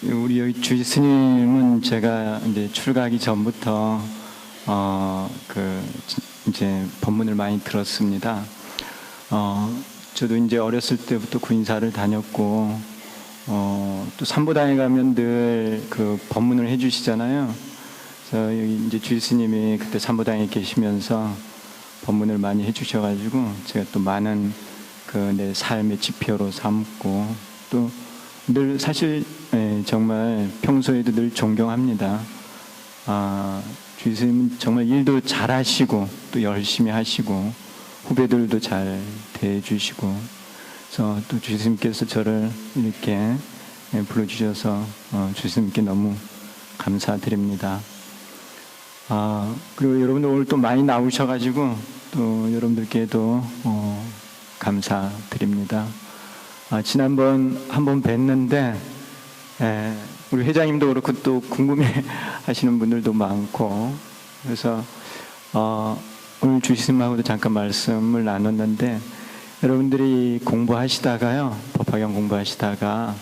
우리 여기 주지 스님은 제가 이제 출가하기 전부터 이제 법문을 많이 들었습니다. 저도 이제 어렸을 때부터 군사를 다녔고 또 삼보당에 가면 늘 그 법문을 해주시잖아요. 그래서 여기 이제 주지 스님이 그때 삼보당에 계시면서 법문을 많이 해주셔가지고 제가 또 많은 그 내 삶의 지표로 삼고 또 늘 사실 정말 평소에도 늘 존경합니다. 주지 스님은 정말 일도 잘하시고 또 열심히 하시고 후배들도 잘 대해주시고 그래서 또 주지 스님께서 저를 이렇게 불러주셔서 주지 스님께 너무 감사드립니다. 그리고 여러분들 오늘 또 많이 나오셔가지고 또 여러분들께도 감사드립니다. 지난번 한번 뵀는데 우리 회장님도 그렇고 또 궁금해 하시는 분들도 많고 그래서 오늘 주시님하고도 잠깐 말씀을 나눴는데 여러분들이 공부하시다가요, 법화경 공부하시다가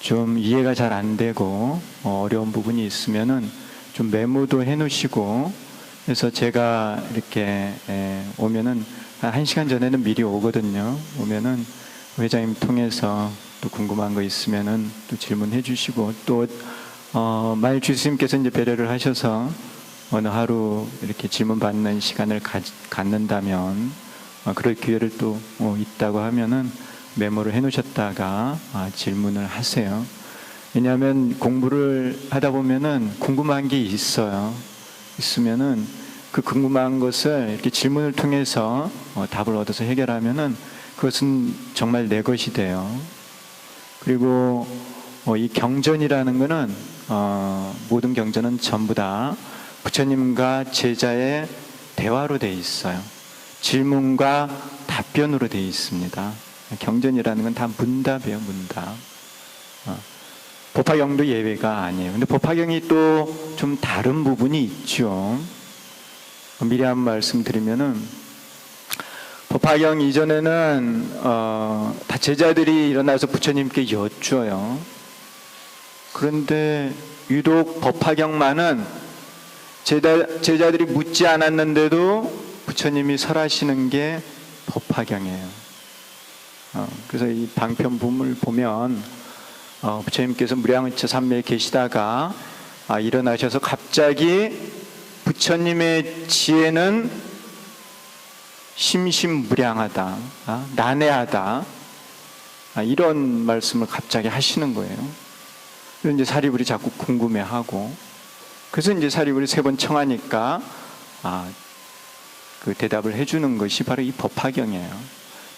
좀 이해가 잘 안 되고 어려운 부분이 있으면은 좀 메모도 해 놓으시고 그래서 제가 이렇게 오면은 1시간 전에는 미리 오거든요. 오면은 회장님 통해서 또 궁금한 거 있으면은 또 질문해 주시고 또 만약 주스님께서 이제 배려를 하셔서 어느 하루 이렇게 질문 받는 시간을 갖는다면 그럴 기회를 또 있다고 하면은 메모를 해 놓으셨다가 질문을 하세요. 왜냐하면 공부를 하다 보면은 궁금한 게 있으면은 그 궁금한 것을 이렇게 질문을 통해서 답을 얻어서 해결하면은 그것은 정말 내 것이 돼요. 그리고 이 경전이라는 것은 모든 경전은 전부 다 부처님과 제자의 대화로 되어 있어요. 질문과 답변으로 되어 있습니다. 경전이라는 건 다 문답이에요, 문답. 법화경도 예외가 아니에요. 근데 법화경이 또 좀 다른 부분이 있죠. 미리 한 말씀 드리면은 법화경 이전에는 다 제자들이 일어나서 부처님께 여쭈어요. 그런데 유독 법화경만은 제자들이 묻지 않았는데도 부처님이 설하시는 게 법화경이에요. 그래서 이 방편품을 보면 부처님께서 무량의처 삼매에 계시다가 일어나셔서 갑자기 부처님의 지혜는 심심무량하다, 난해하다, 이런 말씀을 갑자기 하시는 거예요. 그래서 이제 사리불이 자꾸 궁금해하고, 그래서 이제 사리불이 3번 청하니까 그 대답을 해주는 것이 바로 이 법화경이에요.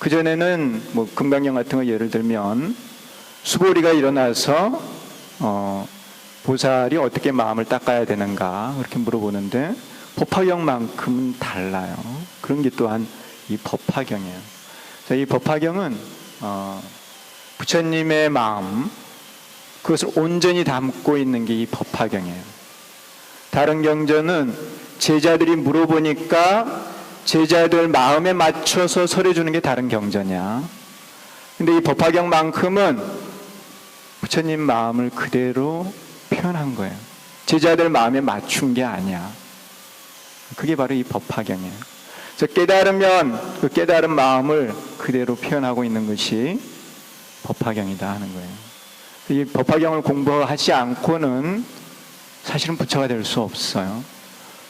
그 전에는 뭐 금강경 같은 거 예를 들면 수보리가 일어나서 보살이 어떻게 마음을 닦아야 되는가 그렇게 물어보는데 법화경만큼은 달라요. 그런 게 또한 이 법화경이에요. 그래서 이 법화경은 부처님의 마음, 그것을 온전히 담고 있는 게 이 법화경이에요. 다른 경전은 제자들이 물어보니까 제자들 마음에 맞춰서 설해주는 게 다른 경전이야. 근데 이 법화경만큼은 부처님 마음을 그대로 표현한 거예요. 제자들 마음에 맞춘 게 아니야. 그게 바로 이 법화경이에요. 그래서 깨달으면 그 깨달은 마음을 그대로 표현하고 있는 것이 법화경이다 하는 거예요. 이 법화경을 공부하지 않고는 사실은 부처가 될 수 없어요.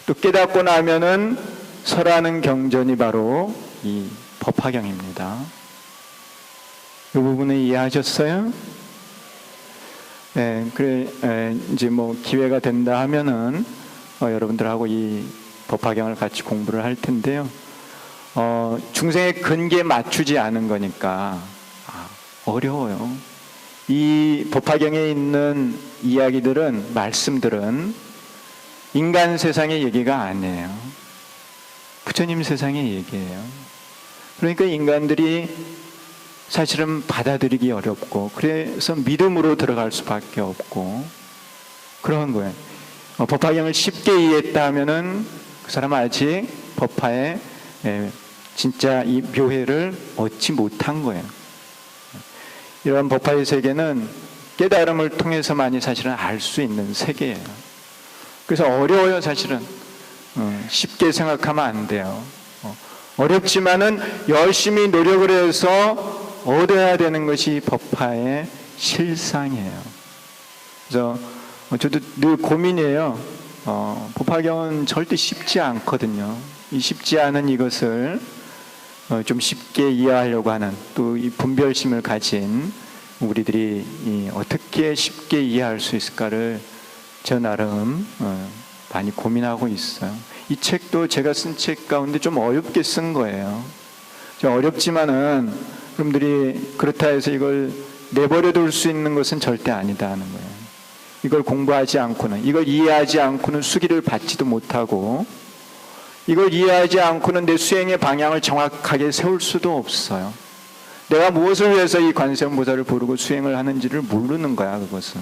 또 깨닫고 나면은 설하는 경전이 바로 이 법화경입니다. 이 부분을 이해하셨어요? 이제 뭐 기회가 된다 하면은 여러분들하고 이 법화경을 같이 공부를 할 텐데요. 중생의 근기에 맞추지 않은 거니까 어려워요. 이 법화경에 있는 이야기들은, 말씀들은 인간 세상의 얘기가 아니에요. 부처님 세상의 얘기예요. 그러니까 인간들이 사실은 받아들이기 어렵고 그래서 믿음으로 들어갈 수밖에 없고 그런 거예요. 법화경을 쉽게 이해했다 하면은 그 사람은 아직 법화의 진짜 이 묘회를 얻지 못한 거예요. 이러한 법화의 세계는 깨달음을 통해서만이 사실은 알 수 있는 세계예요. 그래서 어려워요, 사실은. 쉽게 생각하면 안 돼요. 어렵지만은 열심히 노력을 해서 얻어야 되는 것이 법화의 실상이에요. 그래서 저도 늘 고민이에요. 법화경은 절대 쉽지 않거든요. 이 쉽지 않은 이것을 좀 쉽게 이해하려고 하는 또 이 분별심을 가진 우리들이 어떻게 쉽게 이해할 수 있을까를 저 나름 많이 고민하고 있어요. 이 책도 제가 쓴 책 가운데 좀 어렵게 쓴 거예요. 좀 어렵지만은 여러분들이 그렇다 해서 이걸 내버려 둘 수 있는 것은 절대 아니다 하는 거예요. 이걸 공부하지 않고는, 이걸 이해하지 않고는 수기를 받지도 못하고, 이걸 이해하지 않고는 내 수행의 방향을 정확하게 세울 수도 없어요. 내가 무엇을 위해서 이 관세음보살을 부르고 수행을 하는지를 모르는 거야, 그것은.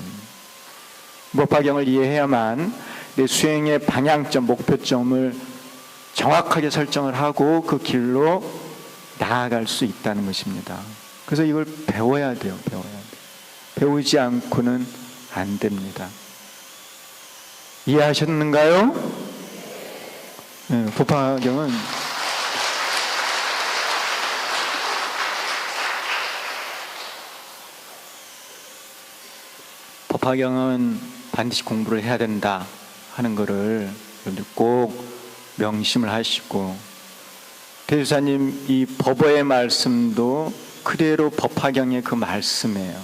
법화경을 이해해야만 내 수행의 방향점, 목표점을 정확하게 설정을 하고 그 길로 나아갈 수 있다는 것입니다. 그래서 이걸 배워야 돼요, 배워야 돼요. 배우지 않고는 안 됩니다. 이해하셨는가요? 네, 법화경은 반드시 공부를 해야 된다 하는 것을 여러분들 꼭 명심을 하시고, 대주사님 이 법어의 말씀도 그대로 법화경의 그 말씀이에요.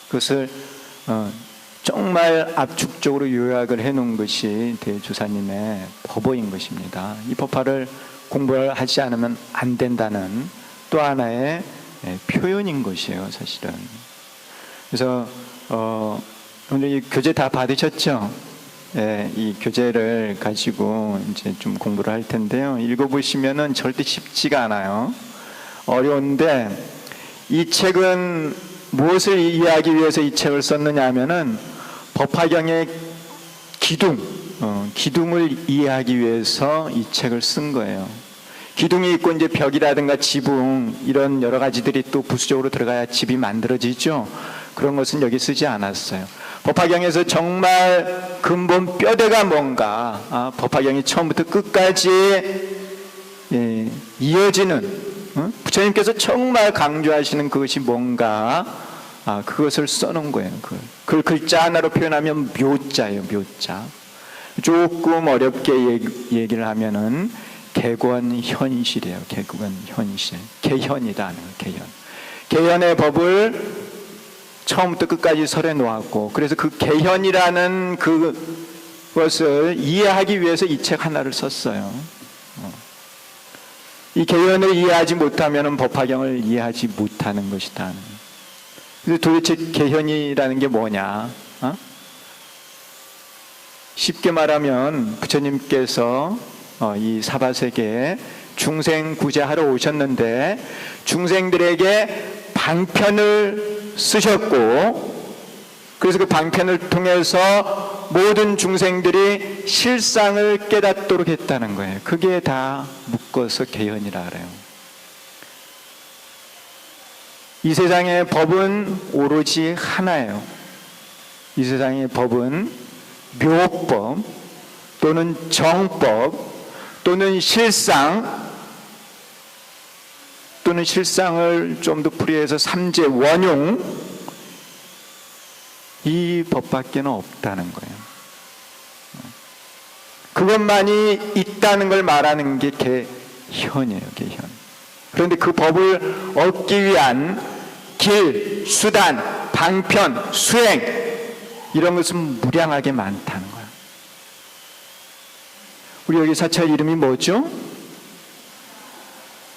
그것을 정말 압축적으로 요약을 해놓은 것이 대주사님의 법어인 것입니다. 이 법화를 공부를 하지 않으면 안 된다는 또 하나의 표현인 것이에요, 사실은. 그래서 오늘 이 교재 다 받으셨죠? 이 교재를 가지고 이제 좀 공부를 할 텐데요. 읽어보시면은 절대 쉽지가 않아요. 어려운데, 이 책은 무엇을 이해하기 위해서 이 책을 썼느냐 하면은 법화경의 기둥을 이해하기 위해서 이 책을 쓴 거예요. 기둥이 있고 이제 벽이라든가 지붕 이런 여러 가지들이 또 부수적으로 들어가야 집이 만들어지죠. 그런 것은 여기 쓰지 않았어요. 법화경에서 정말 근본 뼈대가 뭔가, 법화경이 처음부터 끝까지 이어지는, 부처님께서 정말 강조하시는 그것이 뭔가, 그것을 써놓은 거예요. 그걸 글자 하나로 표현하면 묘자예요, 묘자. 조금 어렵게 얘기를 하면은 개권현실이에요. 개권현실. 개현이다 하는 거예요, 개현. 개현의 법을 처음부터 끝까지 설해 놓았고, 그래서 그 개현이라는 그것을 이해하기 위해서 이 책 하나를 썼어요. 이 개현을 이해하지 못하면 법화경을 이해하지 못하는 것이다. 그래서 도대체 개현이라는 게 뭐냐? 쉽게 말하면 부처님께서 이 사바세계에 중생 구제하러 오셨는데 중생들에게 방편을 쓰셨고, 그래서 그 방편을 통해서 모든 중생들이 실상을 깨닫도록 했다는 거예요. 그게 다 묶어서 개현이라 그래요. 이 세상의 법은 오로지 하나예요. 이 세상의 법은 묘법 또는 정법 또는 실상 또는 실상을 좀 더 풀이해서 삼재 원용, 이 법밖에는 없다는 거예요. 그것만이 있다는 걸 말하는 게 개현이에요, 개현. 그런데 그 법을 얻기 위한 길, 수단, 방편, 수행, 이런 것은 무량하게 많다는 거예요. 우리 여기 사찰 이름이 뭐죠?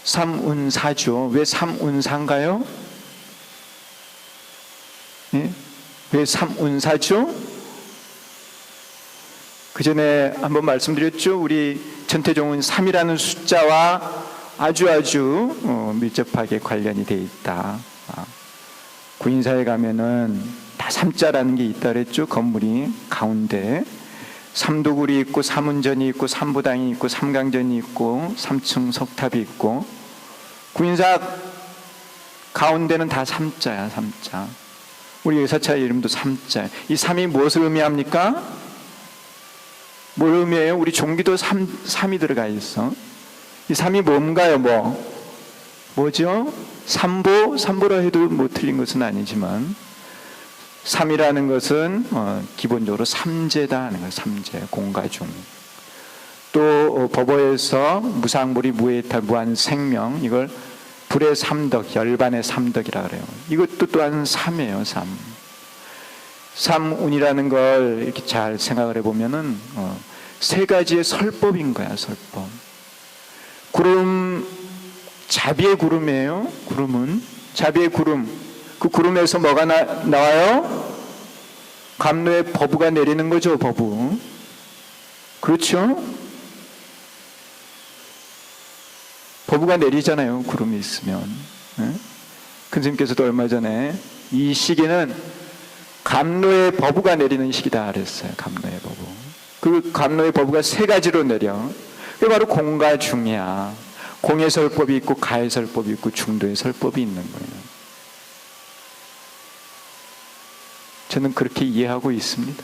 삼운사죠. 왜 삼운사인가요? 네? 왜 삼운사죠? 그 전에 한번 말씀드렸죠. 우리 천태종은 3이라는 숫자와 아주 밀접하게 관련이 되어 있다. 구인사에 가면은 다 3자라는 게 있다 그랬죠. 건물이 가운데 삼도굴이 있고 삼운전이 있고 삼부당이 있고 삼강전이 있고 3층 석탑이 있고, 구인사 가운데는 다 3자야, 3자. 우리 사찰 이름도 삼자. 이 삼이 무엇을 의미합니까? 뭘 의미해요? 우리 종기도 삼이 들어가 있어. 이 삼이 뭔가요? 뭐죠? 삼보라 해도 뭐 틀린 것은 아니지만, 삼이라는 것은 기본적으로 삼재다 하는 거예요. 삼재, 공가중. 또 법어에서 무상불이 무해탈 무한생명, 이걸 불의 삼덕, 열반의 삼덕이라 그래요. 이것도 또한 삼이에요. 삼운이라는 걸 이렇게 잘 생각을 해보면은 세 가지의 설법인 거야. 설법. 구름, 자비의 구름이에요. 구름은 자비의 구름. 그 구름에서 뭐가 나와요? 감로의 버부가 내리는 거죠. 버부. 그렇죠? 버부가 내리잖아요. 구름이 있으면. 큰 스님께서도 얼마 전에 이 시기는 감로의 버부가 내리는 시기다 그랬어요. 감로의 버부. 그 감로의 버부가 세 가지로 내려. 그게 바로 공과 중이야. 공의 설법이 있고 가의 설법이 있고 중도의 설법이 있는 거예요. 저는 그렇게 이해하고 있습니다.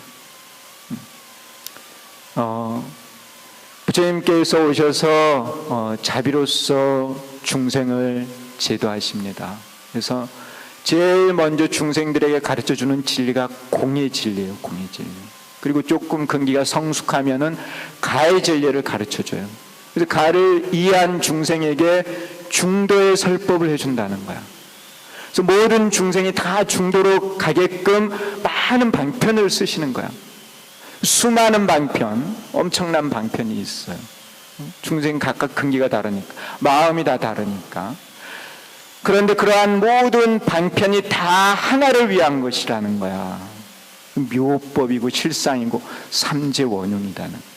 부처님께서 오셔서 자비로서 중생을 제도하십니다. 그래서 제일 먼저 중생들에게 가르쳐주는 진리가 공의 진리예요. 공의 진리. 그리고 조금 근기가 성숙하면은 가의 진리를 가르쳐줘요. 그래서 가를 이해한 중생에게 중도의 설법을 해준다는 거야. 그래서 모든 중생이 다 중도로 가게끔 많은 방편을 쓰시는 거야. 수많은 방편, 엄청난 방편이 있어요. 중생 각각 근기가 다르니까, 마음이 다 다르니까. 그런데 그러한 모든 방편이 다 하나를 위한 것이라는 거야. 묘법이고 실상이고 삼재원흉이다는.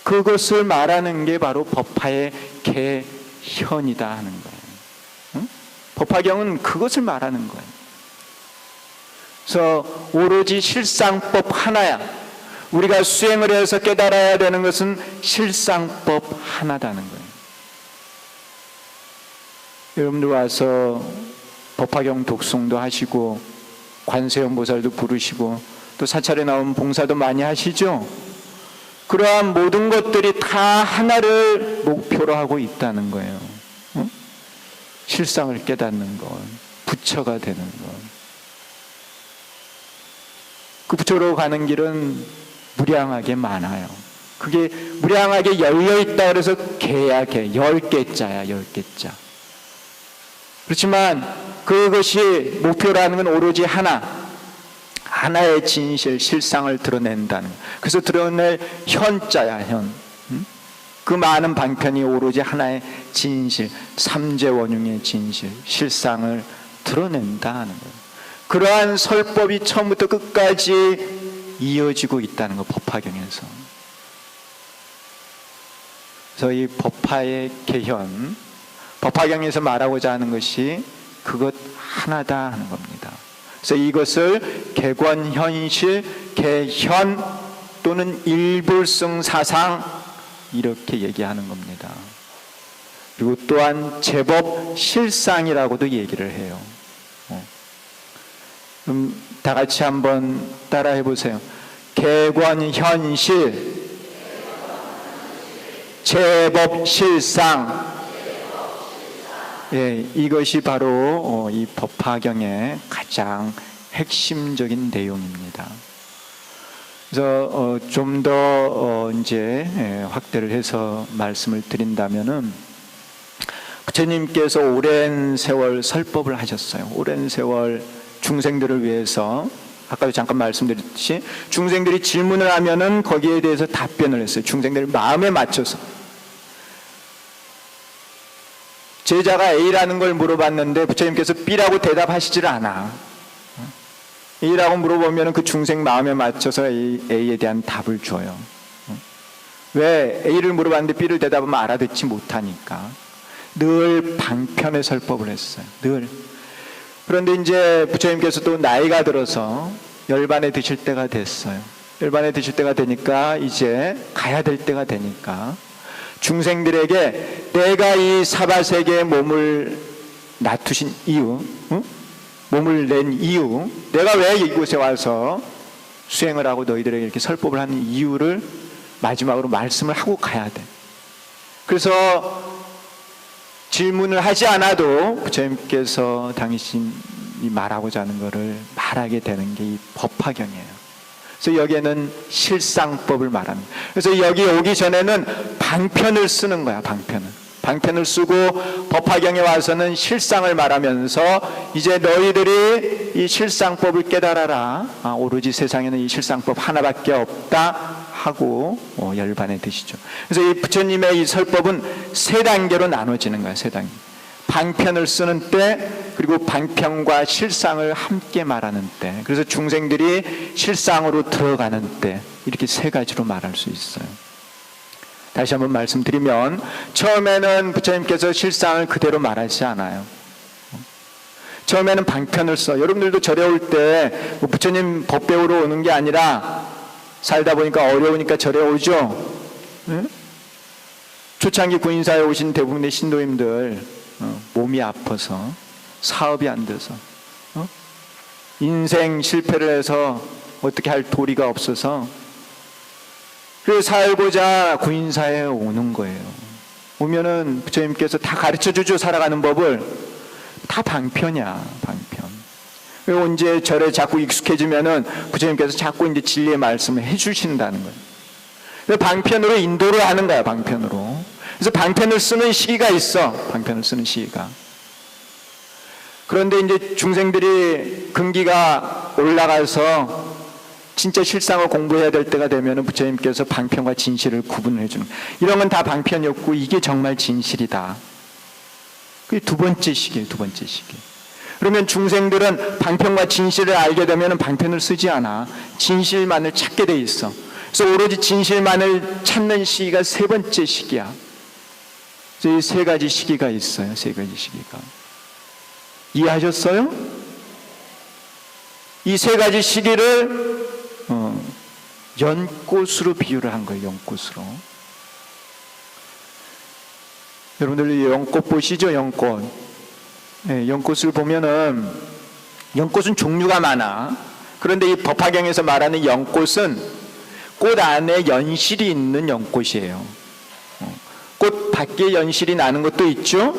그것을 말하는 게 바로 법화의 개현이다 하는 거예요. 법화경은 그것을 말하는 거예요. 그래서 오로지 실상법 하나야. 우리가 수행을 해서 깨달아야 되는 것은 실상법 하나다는 거예요. 여러분들 와서 법화경 독송도 하시고 관세음 보살도 부르시고 또 사찰에 나온 봉사도 많이 하시죠. 그러한 모든 것들이 다 하나를 목표로 하고 있다는 거예요. 실상을 깨닫는 것, 부처가 되는 것. 그 부처로 가는 길은 무량하게 많아요. 그게 무량하게 열려있다 그래서 개야 개, 10개자야 10개자. 그렇지만 그것이 목표라는 건 오로지 하나의 진실, 실상을 드러낸다는 거예요. 그래서 드러낼 현자야 현. 그 많은 방편이 오로지 하나의 진실, 삼재원흉의 진실, 실상을 드러낸다 하는 거예요. 그러한 설법이 처음부터 끝까지 이어지고 있다는 거, 법화경에서. 그래서 이 법화의 개현, 법화경에서 말하고자 하는 것이 그것 하나다 하는 겁니다. 그래서 이것을 개권현실, 개현 또는 일불승사상 이렇게 얘기하는 겁니다. 그리고 또한 제법 실상이라고도 얘기를 해요. 그럼 다 같이 한번 따라해 보세요. 개권현실, 제법 실상. 예, 이것이 바로 이 법화경의 가장 핵심적인 내용입니다. 그래서 좀 더 이제 확대를 해서 말씀을 드린다면은 부처님께서 오랜 세월 설법을 하셨어요. 오랜 세월 중생들을 위해서. 아까도 잠깐 말씀드렸듯이 중생들이 질문을 하면은 거기에 대해서 답변을 했어요. 중생들 마음에 맞춰서. 제자가 A라는 걸 물어봤는데 부처님께서 B라고 대답하시질 않아. A라고 물어보면 그 중생 마음에 맞춰서 A에 대한 답을 줘요. 왜? A를 물어봤는데 B를 대답하면 알아듣지 못하니까. 늘 방편의 설법을 했어요. 늘. 그런데 이제 부처님께서 또 나이가 들어서 열반에 드실 때가 됐어요. 열반에 드실 때가 되니까 이제 가야 될 때가 되니까 중생들에게 내가 이 사바세계에 몸을 놔두신 이유, 몸을 낸 이유, 내가 왜 이곳에 와서 수행을 하고 너희들에게 이렇게 설법을 하는 이유를 마지막으로 말씀을 하고 가야 돼. 그래서 질문을 하지 않아도 부처님께서 당신이 말하고자 하는 것을 말하게 되는 게 이 법화경이에요. 그래서 여기에는 실상법을 말합니다. 그래서 여기 오기 전에는 방편을 쓰는 거야. 방편을 쓰고 법화경에 와서는 실상을 말하면서 이제 너희들이 이 실상법을 깨달아라. 오로지 세상에는 이 실상법 하나밖에 없다 하고 열반에 드시죠. 그래서 이 부처님의 이 설법은 세 단계로 나눠지는 거야. 세 단계. 방편을 쓰는 때, 그리고 방편과 실상을 함께 말하는 때, 그래서 중생들이 실상으로 들어가는 때, 이렇게 세 가지로 말할 수 있어요. 다시 한번 말씀드리면, 처음에는 부처님께서 실상을 그대로 말하지 않아요. 처음에는 방편을 써. 여러분들도 절에 올 때 부처님 법 배우러 오는 게 아니라 살다 보니까 어려우니까 절에 오죠. 응? 초창기 구인사에 오신 대부분의 신도님들 몸이 아파서, 사업이 안 돼서, 인생 실패를 해서 어떻게 할 도리가 없어서 그래서 살고자 구인사에 오는 거예요. 오면은 부처님께서 다 가르쳐주죠. 살아가는 법을. 다 방편이야. 방편. 언제 절에 자꾸 익숙해지면은 부처님께서 자꾸 이제 진리의 말씀을 해주신다는 거예요. 방편으로 인도를 하는 거야. 방편으로. 그래서 방편을 쓰는 시기가 있어. 방편을 쓰는 시기가. 그런데 이제 중생들이 근기가 올라가서 진짜 실상을 공부해야 될 때가 되면은 부처님께서 방편과 진실을 구분해 주는, 이런 건 다 방편이었고 이게 정말 진실이다. 그게 두 번째 시기예요. 두 번째 시기. 그러면 중생들은 방편과 진실을 알게 되면은 방편을 쓰지 않아. 진실만을 찾게 돼 있어. 그래서 오로지 진실만을 찾는 시기가 세 번째 시기야. 이 세 가지 시기가 있어요. 세 가지 시기가. 이해하셨어요? 이 세 가지 시기를 연꽃으로 비유를 한 거예요. 연꽃으로. 여러분들 연꽃 보시죠? 연꽃. 네, 연꽃을 보면은 연꽃은 종류가 많아. 그런데 이 법화경에서 말하는 연꽃은 꽃 안에 연실이 있는 연꽃이에요. 꽃 밖에 연실이 나는 것도 있죠.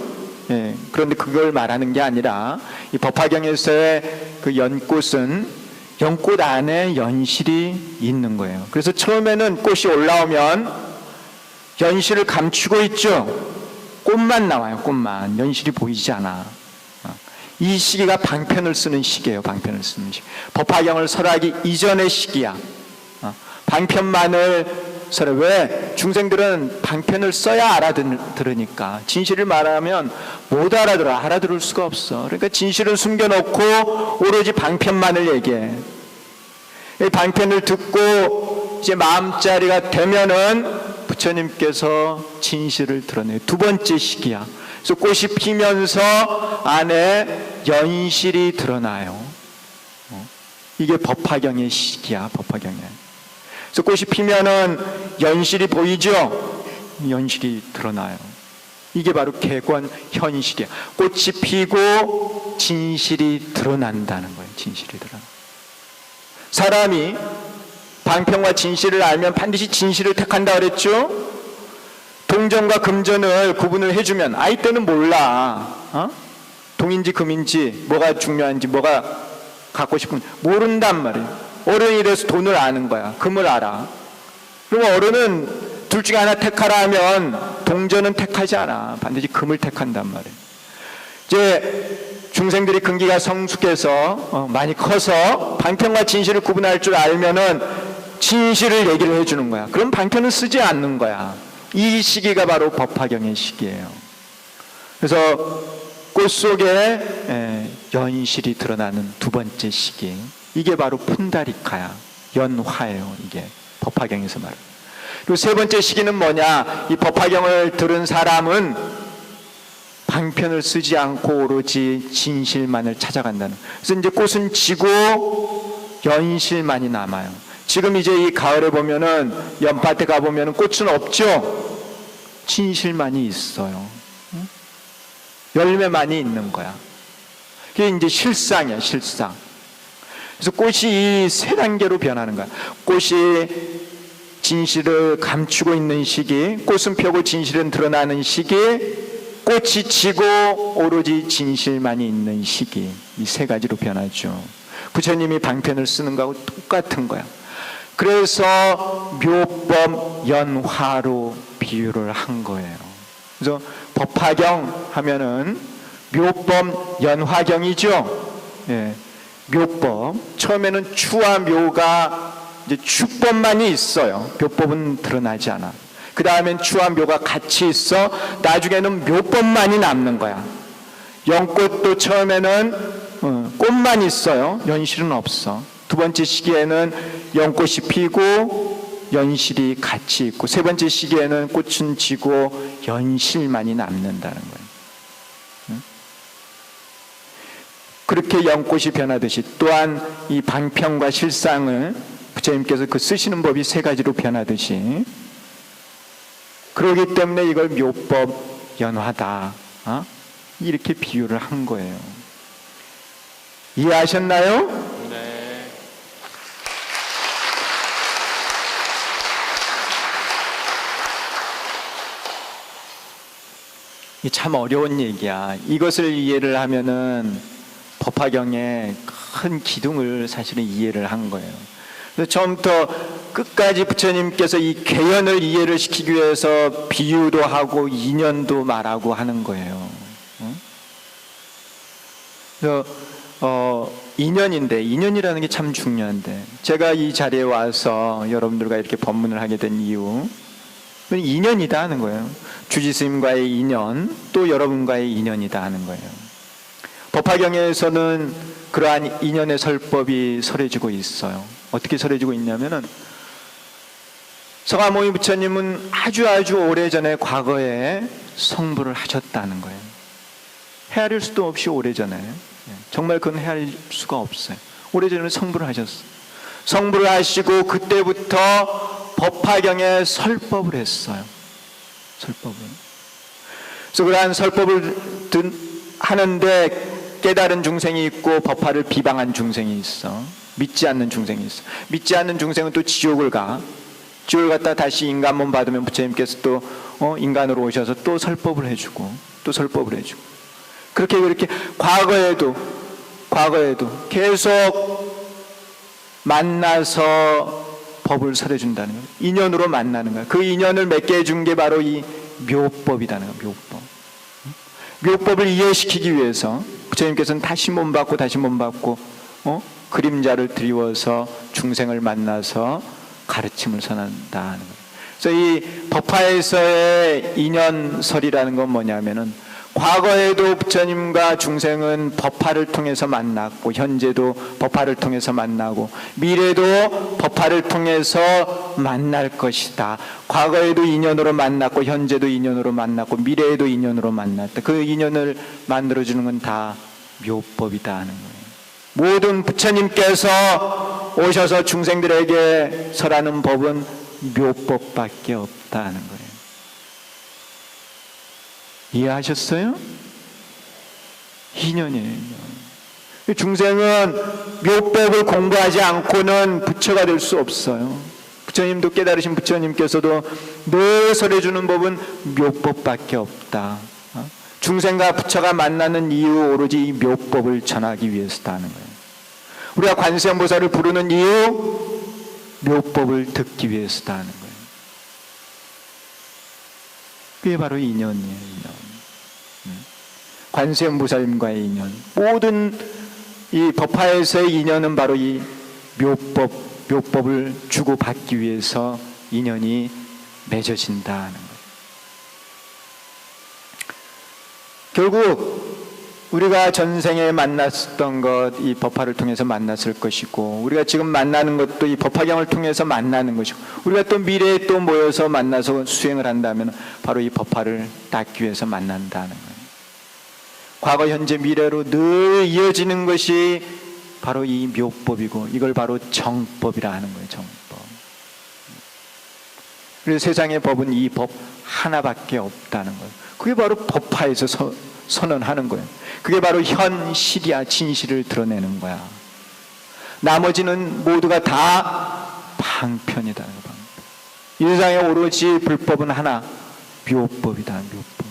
예, 그런데 그걸 말하는 게 아니라 이 법화경에서의 그 연꽃은 연꽃 안에 연실이 있는 거예요. 그래서 처음에는 꽃이 올라오면 연실을 감추고 있죠. 꽃만 나와요. 꽃만. 연실이 보이지 않아. 이 시기가 방편을 쓰는 시기예요. 방편을 쓰는 시기. 법화경을 설하기 이전의 시기야. 방편만을 설해. 왜? 중생들은 방편을 써야 알아들으니까. 진실을 말하면 못 알아들어. 알아들을 수가 없어. 그러니까 진실은 숨겨놓고 오로지 방편만을 얘기해. 이 방편을 듣고 이제 마음자리가 되면은 부처님께서 진실을 드러내요. 두 번째 시기야. 그래서 꽃이 피면서 안에 연실이 드러나요. 이게 법화경의 시기야. 법화경에. 그래서 꽃이 피면은 연실이 보이죠? 연실이 드러나요. 이게 바로 객원 현실이야. 꽃이 피고 진실이 드러난다는 거예요. 진실이 드러나. 사람이 방편과 진실을 알면 반드시 진실을 택한다 그랬죠? 동전과 금전을 구분을 해주면 아이 때는 몰라. 동인지 금인지 뭐가 중요한지 뭐가 갖고 싶은지 모른단 말이에요. 어른이 돼서 돈을 아는 거야. 금을 알아. 그리고 어른은 둘 중에 하나 택하라 하면 동전은 택하지 않아. 반드시 금을 택한단 말이에요. 이제 중생들이 근기가 성숙해서 많이 커서 방편과 진실을 구분할 줄 알면은 진실을 얘기를 해주는 거야. 그럼 방편은 쓰지 않는 거야. 이 시기가 바로 법화경의 시기예요. 그래서 꽃 속에 연실이 드러나는 두 번째 시기. 이게 바로 푼다리카야. 연화예요. 이게 법화경에서 말해요. 그리고 세 번째 시기는 뭐냐? 이 법화경을 들은 사람은 방편을 쓰지 않고 오로지 진실만을 찾아간다는. 그래서 이제 꽃은 지고 연실만이 남아요. 지금 이제 이 가을에 보면은 연밭에 가보면은 꽃은 없죠? 진실만이 있어요. 열매만이 있는 거야. 그게 이제 실상이야, 실상. 그래서 꽃이 이 세 단계로 변하는 거야. 꽃이 진실을 감추고 있는 시기, 꽃은 펴고 진실은 드러나는 시기, 꽃이 지고 오로지 진실만이 있는 시기. 이 세 가지로 변하죠. 부처님이 방편을 쓰는 거하고 똑같은 거야. 그래서 묘법 연화로 비유를 한 거예요. 그래서 법화경 하면은 묘법 연화경이죠. 예. 묘법. 처음에는 추와 묘가 이제 추법만이 있어요. 묘법은 드러나지 않아. 그 다음엔 추와 묘가 같이 있어. 나중에는 묘법만이 남는 거야. 연꽃도 처음에는 꽃만 있어요. 연실은 없어. 두 번째 시기에는 연꽃이 피고 연실이 같이 있고, 세 번째 시기에는 꽃은 지고 연실만이 남는다는 거예요. 그렇게 연꽃이 변하듯이 또한 이 방편과 실상을 부처님께서 그 쓰시는 법이 세 가지로 변하듯이, 그러기 때문에 이걸 묘법 연화다, 이렇게 비유를 한 거예요. 이해하셨나요? 네. 이 참 어려운 얘기야. 이것을 이해를 하면은 법화경의 큰 기둥을 사실은 이해를 한 거예요. 그래서 처음부터 끝까지 부처님께서 이 개연을 이해를 시키기 위해서 비유도 하고 인연도 말하고 하는 거예요. 그래서 인연인데, 인연이라는 게 참 중요한데, 제가 이 자리에 와서 여러분들과 이렇게 법문을 하게 된 이유, 인연이다 하는 거예요. 주지스님과의 인연, 또 여러분과의 인연이다 하는 거예요. 법화경에서는 그러한 인연의 설법이 설해지고 있어요. 어떻게 설해지고 있냐면은, 서가모니 부처님은 아주 오래전에 과거에 성불을 하셨다는 거예요. 헤아릴 수도 없이 오래전에. 정말 그건 헤아릴 수가 없어요. 오래전에 성불을 하셨어요. 성불을 하시고 그때부터 법화경에 설법을 했어요. 설법을. 그래서 그러한 설법을 하는데 깨달은 중생이 있고 법화를 비방한 중생이 있어. 믿지 않는 중생이 있어. 믿지 않는 중생은 또 지옥을 가. 지옥을 갔다 다시 인간몸 받으면 부처님께서 또 인간으로 오셔서 또 설법을 해주고, 또 설법을 해주고, 그렇게 과거에도 계속 만나서 법을 설해준다는 거예요. 인연으로 만나는 거예요. 그 인연을 맺게 해준 게 바로 이 묘법이라는 거예요. 묘법. 묘법을 이해시키기 위해서 부처님께서는 다시 몸 받고 그림자를 드리워서 중생을 만나서 가르침을 선한다 하는 거예요. 그래서 이 법화에서의 인연설이라는 건 뭐냐면은, 과거에도 부처님과 중생은 법화를 통해서 만났고, 현재도 법화를 통해서 만나고, 미래도 법화를 통해서 만날 것이다. 과거에도 인연으로 만났고, 현재도 인연으로 만났고, 미래에도 인연으로 만났다. 그 인연을 만들어주는 건 다 묘법이다 하는 거예요. 모든 부처님께서 오셔서 중생들에게 설하는 법은 묘법밖에 없다 하는 거예요. 이해하셨어요? 인연이에요, 인연. 중생은 묘법을 공부하지 않고는 부처가 될 수 없어요. 부처님도, 깨달으신 부처님께서도 늘 설해주는 법은 묘법밖에 없다. 중생과 부처가 만나는 이유, 오로지 이 묘법을 전하기 위해서다 하는 거예요. 우리가 관세음보살을 부르는 이유, 묘법을 듣기 위해서다 하는 거예요. 그게 바로 인연이에요, 인연. 관세음보살님과의 인연. 모든 이 법화에서의 인연은 바로 이 묘법을 주고받기 위해서 인연이 맺어진다 하는 거예요. 결국 우리가 전생에 만났던 것, 이 법화를 통해서 만났을 것이고, 우리가 지금 만나는 것도 이 법화경을 통해서 만나는 것이고, 우리가 또 미래에 또 모여서 만나서 수행을 한다면 바로 이 법화를 닦기 위해서 만난다는 거예요. 과거, 현재, 미래로 늘 이어지는 것이 바로 이 묘법이고, 이걸 바로 정법이라 하는 거예요. 정법. 그래서 세상의 법은 이 법 하나밖에 없다는 거예요. 그게 바로 법화에서 선언하는 거예요. 그게 바로 현실이야. 진실을 드러내는 거야. 나머지는 모두가 다 방편이다. 이 세상에 오로지 불법은 하나, 묘법이다. 묘법.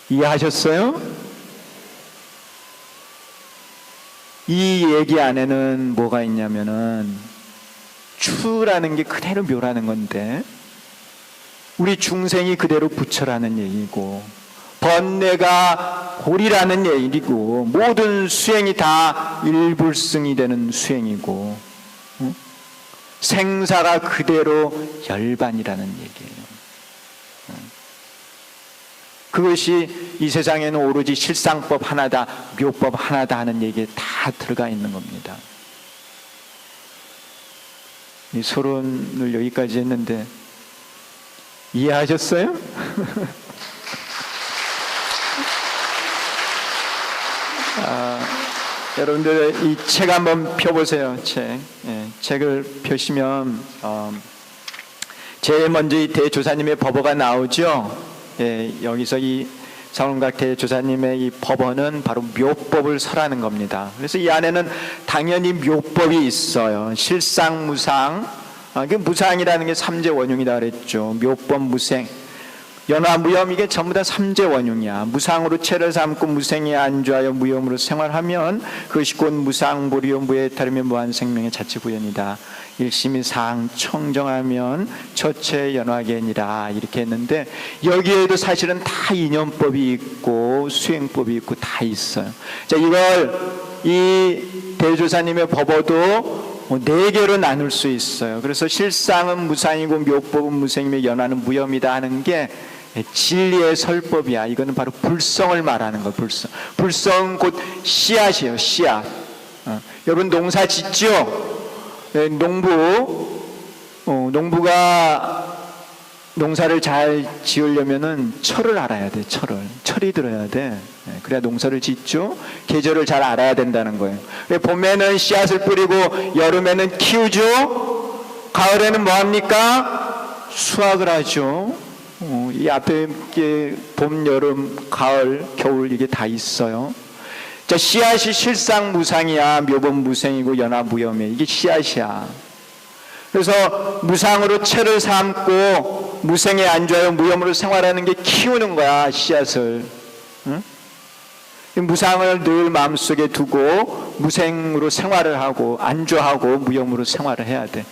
이해하셨어요? 이 얘기 안에는 뭐가 있냐면은 추라는 게 그대로 묘라는 건데, 우리 중생이 그대로 부처라는 얘기고, 번뇌가 고리라는 얘기고, 모든 수행이 다 일불승이 되는 수행이고, 생사가 그대로 열반이라는 얘기예요. 그것이 이 세상에는 오로지 실상법 하나다, 묘법 하나다 하는 얘기에 다 들어가 있는 겁니다. 이 서론을 여기까지 했는데 이해하셨어요? 여러분들 이 책 한번 펴보세요. 책을 펴시면 제일 먼저 이 대조사님의 법어가 나오죠. 여기서 이 성원각 대조사님의 이 법어는 바로 묘법을 설하는 겁니다. 그래서 이 안에는 당연히 묘법이 있어요. 실상, 무상. 그 무상이라는 게 삼재 원흉이다 그랬죠. 묘법, 무생, 연화, 무염, 이게 전부 다 삼재 원흉이야. 무상으로 체를 삼고 무생에 안주하여 무염으로 생활하면 그것이 곧 무상, 무료, 무에 따르면 무한생명의 자체구현이다. 일심이 상 청정하면 처체 연화견이라 이렇게 했는데, 여기에도 사실은 다 인연법이 있고 수행법이 있고 다 있어요. 자, 이걸 이 대조사님의 법어도 4개로 나눌 수 있어요. 그래서 실상은 무상이고 묘법은 무생이며 연화는 무염이다 하는 게 진리의 설법이야. 이거는 바로 불성을 말하는 거예요. 불성 곧 씨앗이에요. 씨앗. 여러분 농사 짓죠? 농부가 농사를 잘 지으려면은 철을 알아야 돼. 철이 들어야 돼. 그래야 농사를 짓죠. 계절을 잘 알아야 된다는 거예요. 봄에는 씨앗을 뿌리고 여름에는 키우죠. 가을에는 뭐 합니까? 수확을 하죠. 이 앞에 봄, 여름, 가을, 겨울 이게 다 있어요. 자, 씨앗이 실상 무상이야. 묘법 무생이고 연화 무염이야. 이게 씨앗이야. 그래서 무상으로 채를 삼고 무생에 안주하여 무염으로 생활하는 게 키우는 거야. 씨앗을. 응? 무상을 늘 마음속에 두고 무생으로 생활을 하고 안주하고 무염으로 생활을 해야 돼.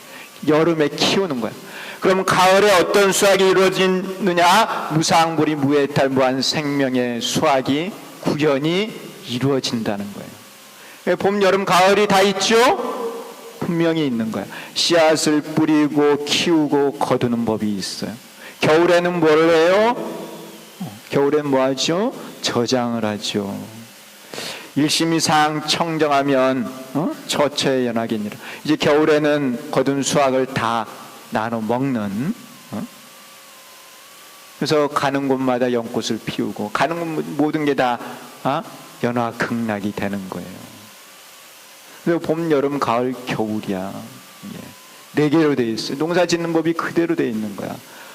여름에 키우는 거야. 그럼 가을에 어떤 수확이 이루어지느냐? 무상불이 무해탈 무한 생명의 수확이 구현이 이루어진다는 거예요. 봄, 여름, 가을이 다 있죠? 분명히 있는 거야. 씨앗을 뿌리고 키우고 거두는 법이 있어요. 겨울에는 뭘 해요? 겨울엔 뭐 하죠? 저장을 하죠. 일심이상 청정하면 처처의 연하겠니라. 이제 겨울에는 거둔 수확을 다 나눠 먹는. 그래서 가는 곳마다 연꽃을 피우고 가는 곳 모든 게 다 연화극락이 되는 거예요. 그래서 봄, 여름, 가을, 겨울이야. 4개로 돼 있어요. 농사 짓는 법이 그대로 돼 있는 거야.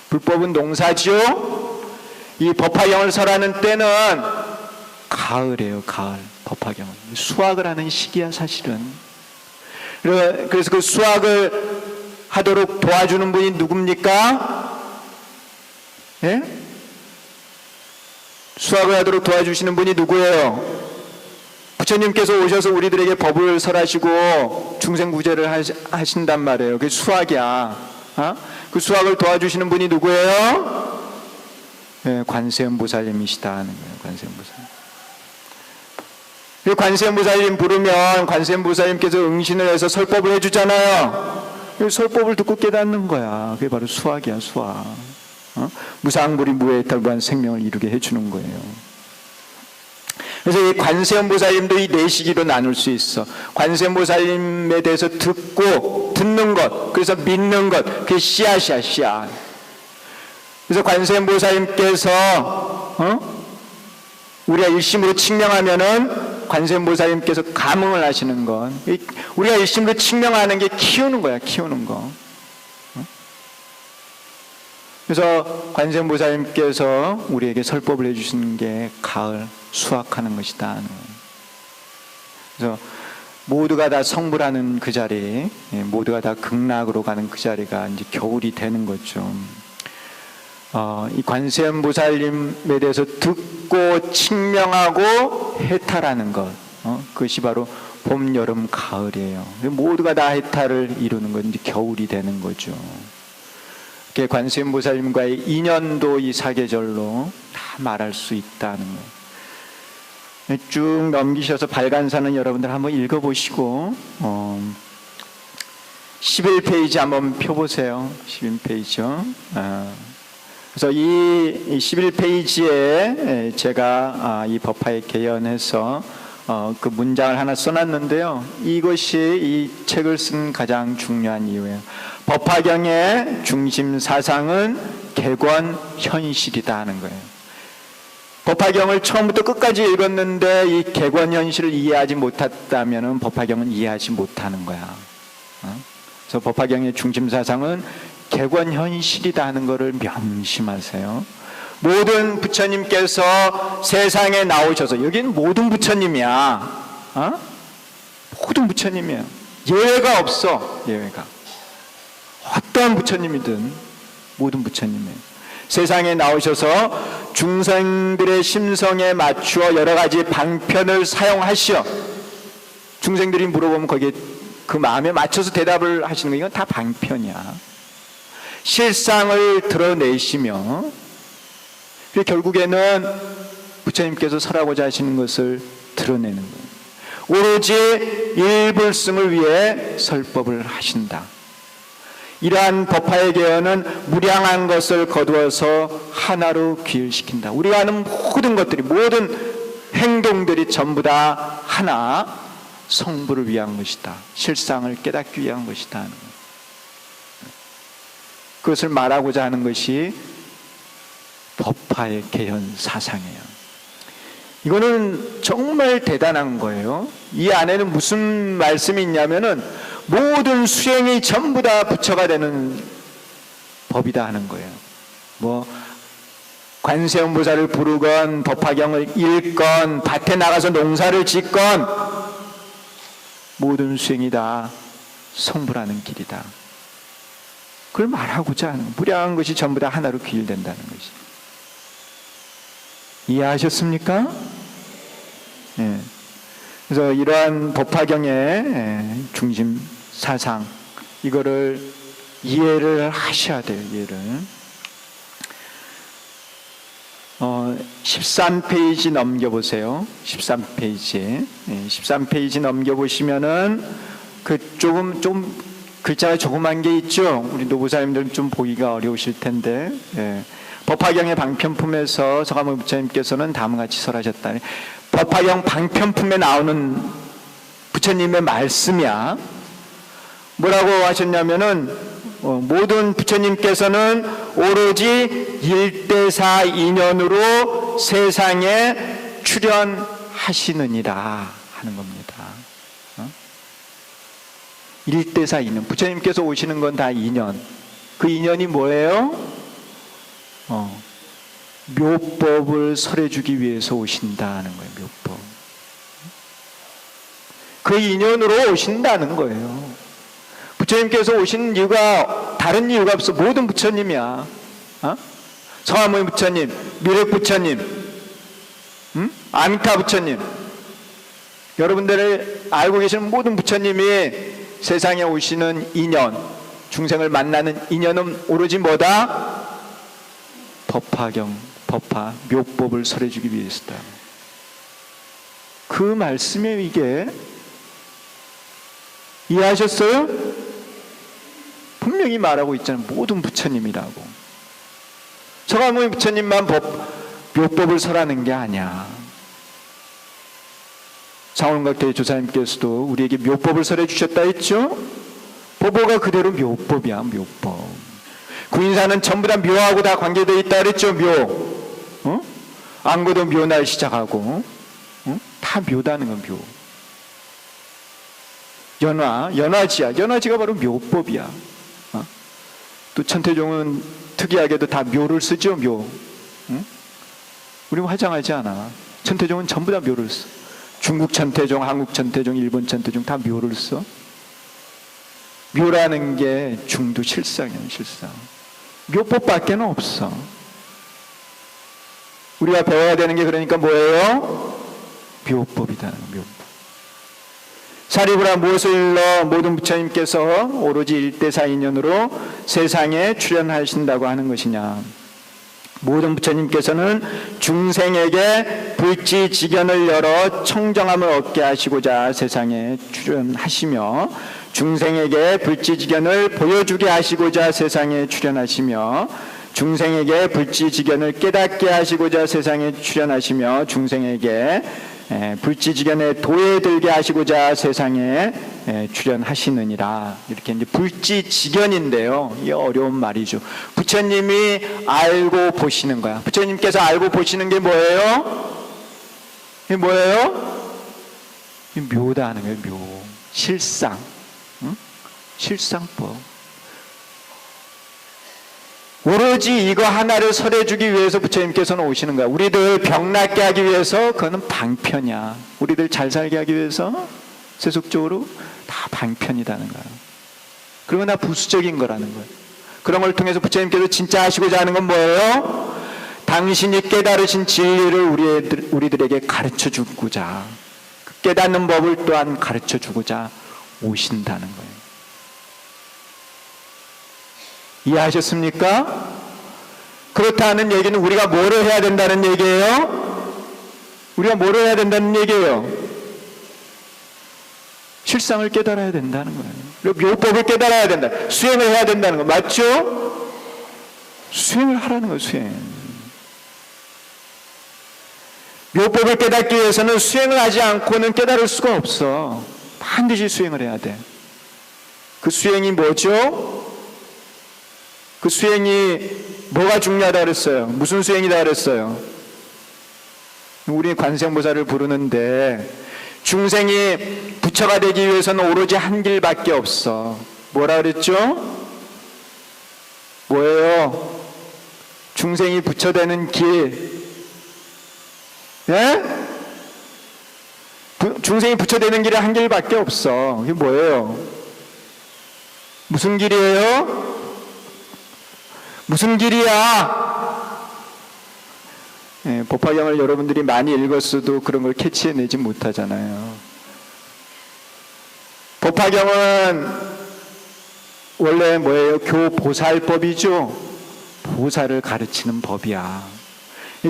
불법은 농사지요. 이 법화경을 설하는 때는 가을이에요. 가을. 법화경은 수확을 하는 시기야 사실은. 그래서 그 수확을 하도록 도와주는 분이 누굽니까? 예? 수학을 하도록 도와주시는 분이 누구예요? 부처님께서 오셔서 우리들에게 법을 설하시고 중생구제를 하신단 말이에요. 그게 수학이야. 그 수학을 도와주시는 분이 누구예요? 예, 관세음보살님이시다 하는 거예요. 관세음보살님. 관세음보살님 부르면 관세음보살님께서 응신을 해서 설법을 해주잖아요. 설법을 듣고 깨닫는 거야. 그게 바로 수학이야. 수학. 무상불이 무해탈 무한 생명을 이루게 해주는 거예요. 그래서 이 관세음보살님도 이 4시기로 나눌 수 있어. 관세음보살님에 대해서 듣는 것, 그래서 믿는 것, 그게 씨앗이야. 씨앗. 그래서 관세음보살님께서 우리가 일심으로 칙명하면은 관세음보살님께서 감응을 하시는 것. 우리가 일심으로 칙명하는 게 키우는 거야. 키우는 거. 그래서 관세음보살님께서 우리에게 설법을 해주신 게 가을 수확하는 것이다. 그래서 모두가 다 성불하는 그 자리, 모두가 다 극락으로 가는 그 자리가 이제 겨울이 되는 거죠. 이 관세음보살님에 대해서 듣고 칭명하고 해탈하는 것, 그것이 바로 봄, 여름, 가을이에요. 모두가 다 해탈을 이루는 건 이제 겨울이 되는 거죠. 관세음보살님과의 인연도 이 사계절로 다 말할 수 있다는 거예요. 쭉 넘기셔서 발간사는 여러분들 한번 읽어보시고 11페이지 한번 펴보세요. 11페이지요. 그래서 이 11페이지에 제가 이 법화에 개연해서 그 문장을 하나 써놨는데요. 이것이 이 책을 쓴 가장 중요한 이유예요. 법화경의 중심 사상은 객원 현실이다 하는 거예요. 법화경을 처음부터 끝까지 읽었는데 이 객원 현실을 이해하지 못했다면 법화경은 이해하지 못하는 거야. 그래서 법화경의 중심 사상은 객원 현실이다 하는 것을 명심하세요. 모든 부처님께서 세상에 나오셔서, 여기는 모든 부처님이야. 모든 부처님이야. 예외가 없어. 예외가. 어떠한 부처님이든 모든 부처님이에요. 세상에 나오셔서 중생들의 심성에 맞추어 여러 가지 방편을 사용하시어, 중생들이 물어보면 거기에 그 마음에 맞춰서 대답을 하시는 거, 이건 다 방편이야. 실상을 드러내시며, 결국에는 부처님께서 설하고자 하시는 것을 드러내는 거예요. 오로지 일불승을 위해 설법을 하신다. 이러한 법화의 개연은 무량한 것을 거두어서 하나로 귀일시킨다. 우리가 하는 모든 것들이, 모든 행동들이 전부 다 하나, 성부를 위한 것이다. 실상을 깨닫기 위한 것이다 하는 거예요. 그것을 말하고자 하는 것이 법화의 개연 사상이에요. 이거는 정말 대단한 거예요. 이 안에는 무슨 말씀이 있냐면은 모든 수행이 전부 다 부처가 되는 법이다 하는 거예요. 뭐 관세음보살을 부르건 법화경을 읽건 밭에 나가서 농사를 짓건 모든 수행이 다 성불하는 길이다. 그걸 말하고자 하는, 무량한 것이 전부 다 하나로 귀일된다는 것이. 이해하셨습니까? 예. 그래서 이러한 법화경의 중심 사상, 이거를 이해를 하셔야 돼요. 이해를. 13페이지 넘겨보세요. 13페이지. 13페이지 넘겨보시면은 좀 글자가 조그만 게 있죠. 우리 노부사님들 좀 보기가 어려우실 텐데. 법화경의 방편품에서 서가모니 부처님께서는 다음과 같이 설하셨다. 법화경 방편품에 나오는 부처님의 말씀이야. 뭐라고 하셨냐면은 모든 부처님께서는 오로지 일대사 인연으로 세상에 출현하시느니라 하는 겁니다. 일대사 인연. 부처님께서 오시는 건 다 인연. 그 인연이 뭐예요? 묘법을 설해주기 위해서 오신다는 거예요. 묘법. 그 인연으로 오신다는 거예요. 부처님께서 오신 이유가 다른 이유가 없어. 모든 부처님이야. 서가모니 부처님, 미륵 부처님, 아미타 부처님, 여러분들을 알고 계시는 모든 부처님이 세상에 오시는 인연, 중생을 만나는 인연은 오로지 뭐다? 법화경, 법화, 묘법을 설해주기 위해서다. 그 말씀에 이게 이해하셨어요? 분명히 말하고 있잖아요. 모든 부처님이라고. 서가모니 부처님만 묘법을 설하는 게 아니야. 상원각대의 조사님께서도 우리에게 묘법을 설해 주셨다 했죠? 법어가 그대로 묘법이야. 묘법. 구인사는 전부 다 묘하고 다 관계되어 있다 그랬죠? 묘. 안고도 묘날 시작하고 다 묘다는 건 묘. 연화지야. 연화지가 바로 묘법이야. 또 천태종은 특이하게도 다 묘를 쓰죠. 묘. 응? 우리는 화장하지 않아. 천태종은 전부 다 묘를 써. 중국 천태종, 한국 천태종, 일본 천태종 다 묘를 써. 묘라는 게 중도 실상이에요. 실상. 묘법밖에 없어. 우리가 배워야 되는 게 그러니까 뭐예요? 묘법이다는 거예요. 묘법. 사리부라 무엇을 일러 모든 부처님께서 오로지 일대사 인연으로 세상에 출현하신다고 하는 것이냐. 모든 부처님께서는 중생에게 불지지견을 열어 청정함을 얻게 하시고자 세상에 출현하시며, 중생에게 불지지견을 보여주게 하시고자 세상에 출현하시며, 중생에게 불지지견을 깨닫게 하시고자 세상에 출현하시며, 중생에게 불지지견에 도에 들게 하시고자 세상에 출현하시느니라. 이렇게 이제 불지지견인데요. 이게 어려운 말이죠. 부처님이 알고 보시는 거야. 부처님께서 알고 보시는 게 뭐예요? 이게 뭐예요? 묘다 하는 거예요. 묘. 실상. 응? 실상법. 오로지 이거 하나를 설해주기 위해서 부처님께서는 오시는 거야. 우리들 병 낫게 하기 위해서 그거는 방편이야. 우리들 잘 살게 하기 위해서 세속적으로 다 방편이라는 거야. 그리고 다 부수적인 거라는 거야. 그런 걸 통해서 부처님께서 진짜 하시고자 하는 건 뭐예요? 당신이 깨달으신 진리를 우리들에게 가르쳐 주고자, 깨닫는 법을 또한 가르쳐 주고자 오신다는 거예요. 이해하셨습니까? 그렇다는 얘기는 우리가 뭐를 해야 된다는 얘기예요? 우리가 뭐를 해야 된다는 얘기예요? 실상을 깨달아야 된다는 거예요. 그리고 묘법을 깨달아야 된다. 수행을 해야 된다는 거 맞죠? 수행을 하라는 거예요. 수행. 묘법을 깨닫기 위해서는 수행을 하지 않고는 깨달을 수가 없어. 반드시 수행을 해야 돼. 그 수행이 뭐죠? 그 수행이 뭐가 중요하다 그랬어요? 무슨 수행이다 그랬어요? 우리 관세음보살을 부르는데 중생이 부처가 되기 위해서는 오로지 한 길밖에 없어. 뭐라 그랬죠? 뭐예요? 중생이 부처 되는 길. 예? 중생이 부처 되는 길이 한 길밖에 없어. 이게 뭐예요? 무슨 길이에요? 무슨 길이야? 예, 법화경을 여러분들이 많이 읽었어도 그런 걸 캐치해내지 못하잖아요. 법화경은 원래 뭐예요? 교보살법이죠. 보살을 가르치는 법이야.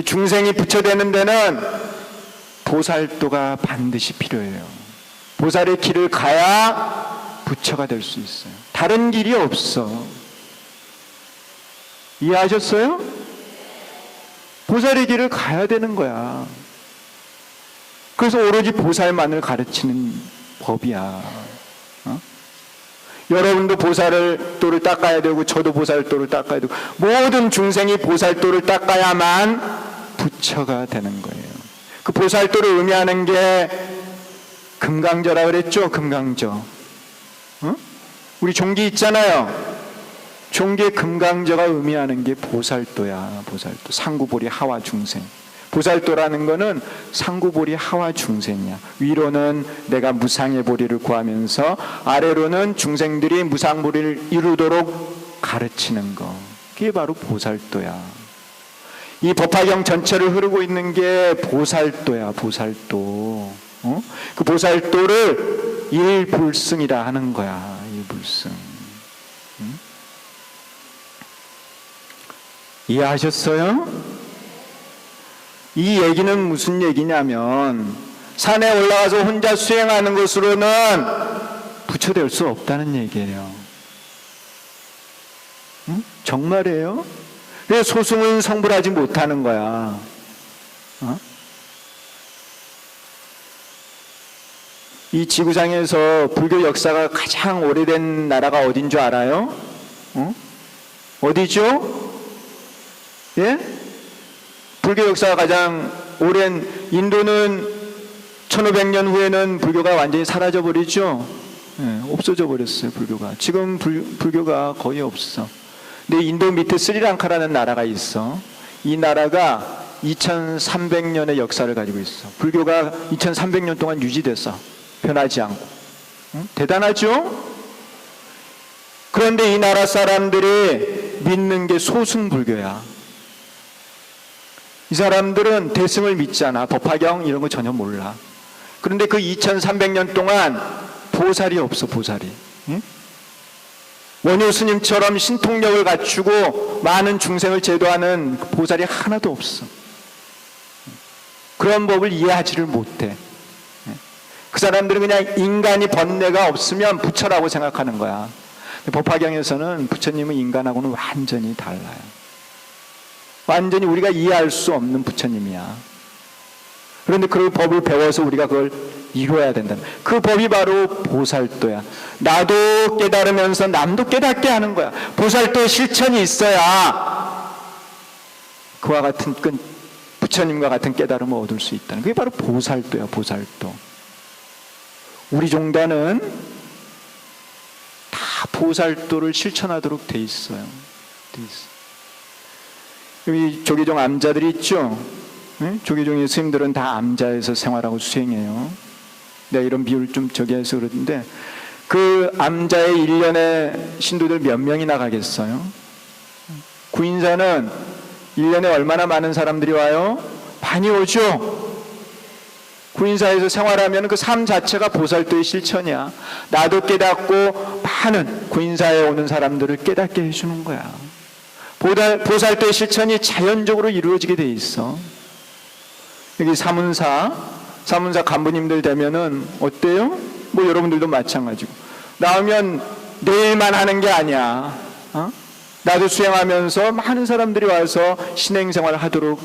중생이 부처되는 데는 보살도가 반드시 필요해요. 보살의 길을 가야 부처가 될 수 있어요. 다른 길이 없어. 이해하셨어요? 보살의 길을 가야 되는 거야. 그래서 오로지 보살만을 가르치는 법이야. 어? 여러분도 보살도를 닦아야 되고 저도 보살도를 닦아야 되고 모든 중생이 보살도를 닦아야만 부처가 되는 거예요. 그 보살도를 의미하는 게 금강저라 그랬죠? 금강저. 어? 우리 종기 있잖아요. 종기의 금강저가 의미하는 게 보살도야. 보살도. 상구보리 하와 중생. 보살도라는 거는 상구보리 하와 중생이야. 위로는 내가 무상의 보리를 구하면서 아래로는 중생들이 무상보리를 이루도록 가르치는 거. 그게 바로 보살도야. 이 법화경 전체를 흐르고 있는 게 보살도야. 보살도. 어? 그 보살도를 일불승이라 하는 거야. 일불승. 응? 이해하셨어요? 이 얘기는 무슨 얘기냐면 산에 올라가서 혼자 수행하는 것으로는 부처될 수 없다는 얘기예요. 응? 정말이에요? 왜 소승은 성불하지 못하는 거야? 어? 이 지구상에서 불교 역사가 가장 오래된 나라가 어딘 줄 알아요? 어? 어디죠? 예? 불교 역사가 가장 오랜 인도는 1500년 후에는 불교가 완전히 사라져 버리죠. 예, 없어져 버렸어요. 불교가. 지금 불교가 거의 없어. 근데 인도 밑에 스리랑카라는 나라가 있어. 이 나라가 2300년의 역사를 가지고 있어. 불교가 2300년 동안 유지됐어. 변하지 않고. 응? 대단하죠? 그런데 이 나라 사람들이 믿는 게 소승불교야. 이 사람들은 대승을 믿잖아. 법화경 이런 거 전혀 몰라. 그런데 그 2300년 동안 보살이 없어. 보살이. 응? 원효 스님처럼 신통력을 갖추고 많은 중생을 제도하는 보살이 하나도 없어. 그런 법을 이해하지를 못해. 그 사람들은 그냥 인간이 번뇌가 없으면 부처라고 생각하는 거야. 법화경에서는 부처님은 인간하고는 완전히 달라요. 완전히 우리가 이해할 수 없는 부처님이야. 그런데 그 법을 배워서 우리가 그걸 이루어야 된다. 그 법이 바로 보살도야. 나도 깨달으면서 남도 깨닫게 하는 거야. 보살도의 실천이 있어야 그와 같은 부처님과 같은 깨달음을 얻을 수 있다는. 그게 바로 보살도야. 보살도. 우리 종단은 다 보살도를 실천하도록 돼 있어요. 돼 있어. 여기 조계종 암자들이 있죠. 네? 조계종의 스님들은 다 암자에서 생활하고 수행해요. 내가 이런 비유를 좀 저기 해서 그러는데, 그 암자의 1년에 신도들 몇 명이나 가겠어요? 구인사는 1년에 얼마나 많은 사람들이 와요? 많이 오죠. 구인사에서 생활하면 그 삶 자체가 보살도의 실천이야. 나도 깨닫고 많은 구인사에 오는 사람들을 깨닫게 해주는 거야. 보살도의 실천이 자연적으로 이루어지게 돼 있어. 여기 사문사 간부님들 되면은 어때요? 뭐 여러분들도 마찬가지고. 나오면 내일만 하는 게 아니야. 나도 수행하면서 많은 사람들이 와서 신행생활을 하도록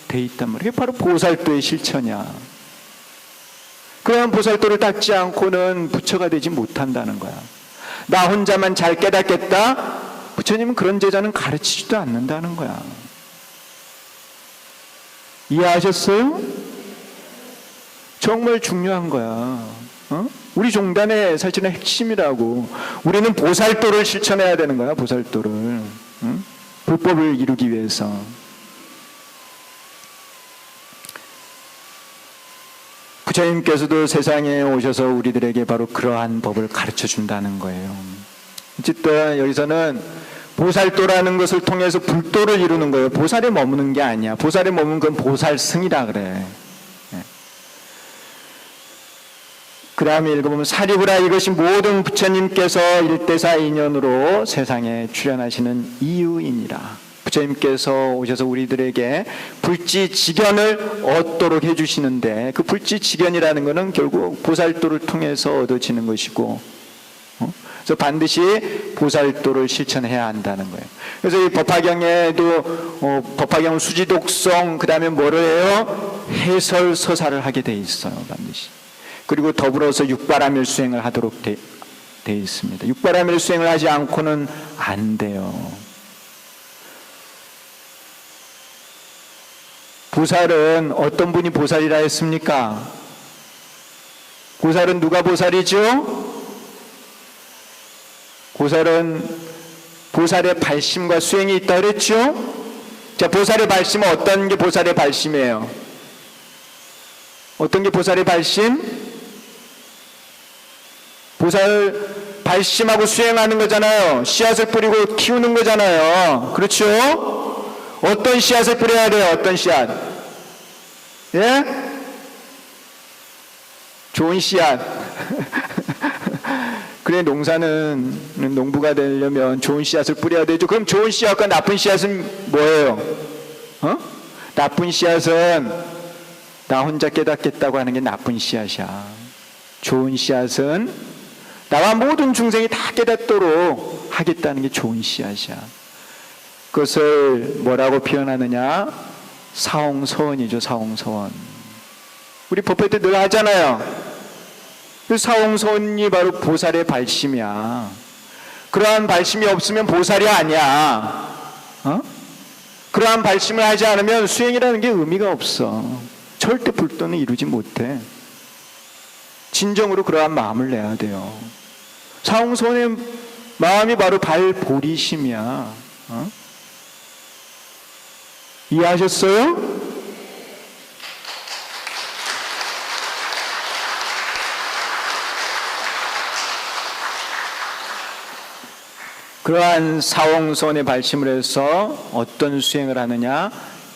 돼 있단 말이야. 그게 바로 보살도의 실천이야. 그런 보살도를 닦지 않고는 부처가 되지 못한다는 거야. 나 혼자만 잘 깨닫겠다? 부처님은 그런 제자는 가르치지도 않는다는 거야. 이해하셨어요? 정말 중요한 거야. 우리 종단의 사실은 핵심이라고. 우리는 보살도를 실천해야 되는 거야. 보살도를. 불법을 이루기 위해서. 부처님께서도 세상에 오셔서 우리들에게 바로 그러한 법을 가르쳐 준다는 거예요. 어쨌든 여기서는 보살도라는 것을 통해서 불도를 이루는 거예요. 보살에 머무는 게 아니야. 보살에 머무는 건 보살승이라 그래. 그 다음에 읽어보면 사리부라 이것이 모든 부처님께서 일대사 인연으로 세상에 출현하시는 이유이니라. 부처님께서 오셔서 우리들에게 불지지견을 얻도록 해주시는데, 그 불지지견이라는 것은 결국 보살도를 통해서 얻어지는 것이고, 그래서 반드시 보살도를 실천해야 한다는 거예요. 그래서 이 법화경에도 법화경 수지독성, 그 다음에 뭐를 해요? 해설 서사를 하게 돼 있어요. 반드시. 그리고 더불어서 육바라밀 수행을 하도록 돼 있습니다. 육바라밀 수행을 하지 않고는 안 돼요. 보살은 어떤 분이 보살이라 했습니까? 보살은 누가 보살이죠? 보살은 보살의 발심과 수행이 있다 그랬죠? 자, 보살의 발심은 어떤 게 보살의 발심이에요? 어떤 게 보살의 발심? 보살 발심하고 수행하는 거잖아요. 씨앗을 뿌리고 키우는 거잖아요. 그렇죠? 어떤 씨앗을 뿌려야 돼요? 어떤 씨앗? 예? 좋은 씨앗. 그래, 농사는, 농부가 되려면 좋은 씨앗을 뿌려야 되죠. 그럼 좋은 씨앗과 나쁜 씨앗은 뭐예요? 나쁜 씨앗은 나 혼자 깨닫겠다고 하는 게 나쁜 씨앗이야. 좋은 씨앗은 나와 모든 중생이 다 깨닫도록 하겠다는 게 좋은 씨앗이야. 그것을 뭐라고 표현하느냐? 사홍서원이죠. 사홍서원. 우리 법회 때 늘 하잖아요. 그 사홍서원이 바로 보살의 발심이야. 그러한 발심이 없으면 보살이 아니야. 그러한 발심을 하지 않으면 수행이라는 게 의미가 없어. 절대 불도는 이루지 못해. 진정으로 그러한 마음을 내야 돼요. 사홍서원의 마음이 바로 발보리심이야. 이해하셨어요? 그러한 사홍선의 발심을 해서 어떤 수행을 하느냐?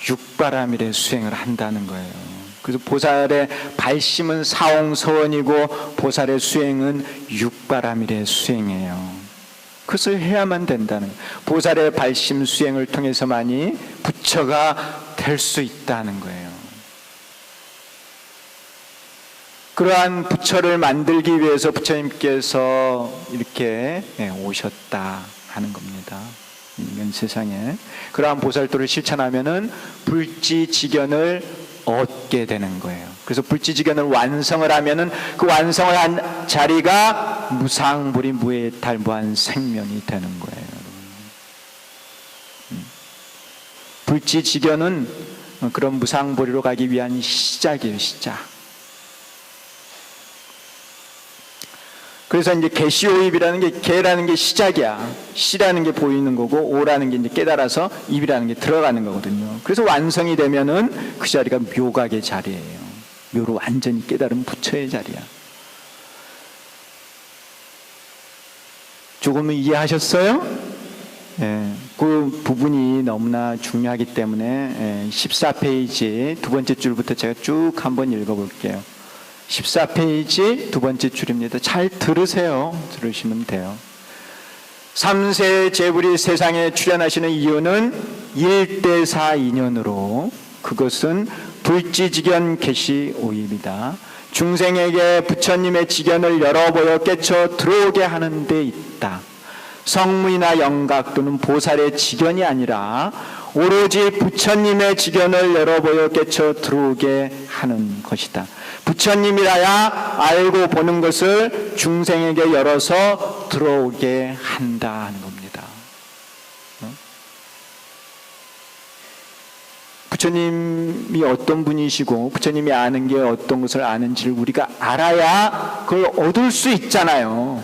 육바라밀의 수행을 한다는 거예요. 그래서 보살의 발심은 사홍서원이고 보살의 수행은 육바라밀의 수행이에요. 그것을 해야만 된다는 거예요. 보살의 발심 수행을 통해서만이 부처가 될 수 있다는 거예요. 그러한 부처를 만들기 위해서 부처님께서 이렇게 오셨다 하는 겁니다. 인간 세상에 그러한 보살도를 실천하면은 불지지견을 얻게 되는 거예요. 그래서 불지지견을 완성을 하면은 그 완성을 한 자리가 무상불이 무해탈 무한 생명이 되는 거예요. 불지지견은 그런 무상불이로 가기 위한 시작이에요. 시작. 그래서 이제 개시오입이라는 게, 개라는 게 시작이야. 시라는 게 보이는 거고, 오라는 게 이제 깨달아서 입이라는 게 들어가는 거거든요. 그래서 완성이 되면은 그 자리가 묘각의 자리예요. 묘로 완전히 깨달은 부처의 자리야. 조금은 이해하셨어요? 예, 그 부분이 너무나 중요하기 때문에 14페이지 두 번째 줄부터 제가 쭉 한번 읽어볼게요. 14페이지 두 번째 줄입니다. 잘 들으세요. 들으시면 돼요. 3세 제불이 세상에 출현하시는 이유는 일대사 인연으로, 그것은 불지지견 개시오입이다. 중생에게 부처님의 지견을 열어보여 깨쳐 들어오게 하는 데 있다. 성문이나 영각 또는 보살의 지견이 아니라 오로지 부처님의 지견을 열어보여 깨쳐 들어오게 하는 것이다. 부처님이라야 알고 보는 것을 중생에게 열어서 들어오게 한다 하는 겁니다. 부처님이 어떤 분이시고 부처님이 아는 게 어떤 것을 아는지를 우리가 알아야 그걸 얻을 수 있잖아요.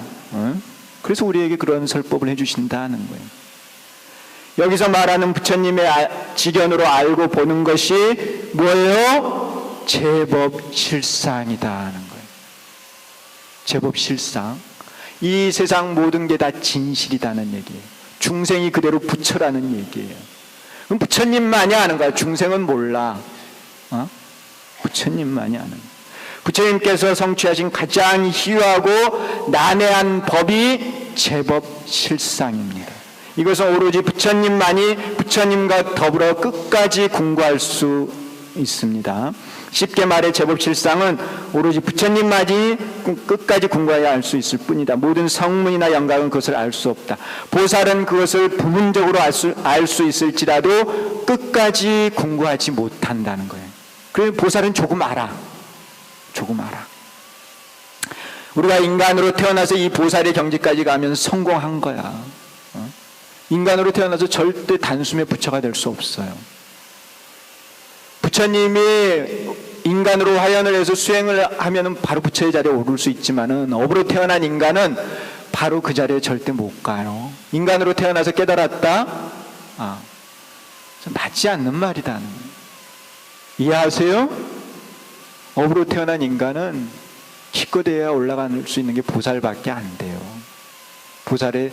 그래서 우리에게 그런 설법을 해주신다는 거예요. 여기서 말하는 부처님의 지견으로 알고 보는 것이 뭐예요? 제법 실상이다 하는 거예요. 제법 실상. 이 세상 모든 게 다 진실이다는 얘기예요. 중생이 그대로 부처라는 얘기예요. 그럼 부처님만이 아는 거야. 중생은 몰라. 부처님만이 아는 거야. 부처님께서 성취하신 가장 희유하고 난해한 법이 제법 실상입니다. 이것은 오로지 부처님만이 부처님과 더불어 끝까지 공부할 수 있습니다. 쉽게 말해 제법 실상은 오로지 부처님만이 끝까지 공부해야 알 수 있을 뿐이다. 모든 성문이나 영각은 그것을 알 수 없다. 보살은 그것을 부분적으로 알 수 있을지라도 끝까지 공부하지 못한다는 거예요. 그래서 보살은 조금 알아. 조금 알아. 우리가 인간으로 태어나서 이 보살의 경지까지 가면 성공한 거야. 인간으로 태어나서 절대 단숨에 부처가 될 수 없어요. 부처님이 인간으로 화연을 해서 수행을 하면 바로 부처의 자리에 오를 수 있지만은 업으로 태어난 인간은 바로 그 자리에 절대 못 가요. 인간으로 태어나서 깨달았다? 맞지 않는 말이다. 이해하세요? 업으로 태어난 인간은 기껏해야 올라갈 수 있는 게 보살밖에 안 돼요. 보살의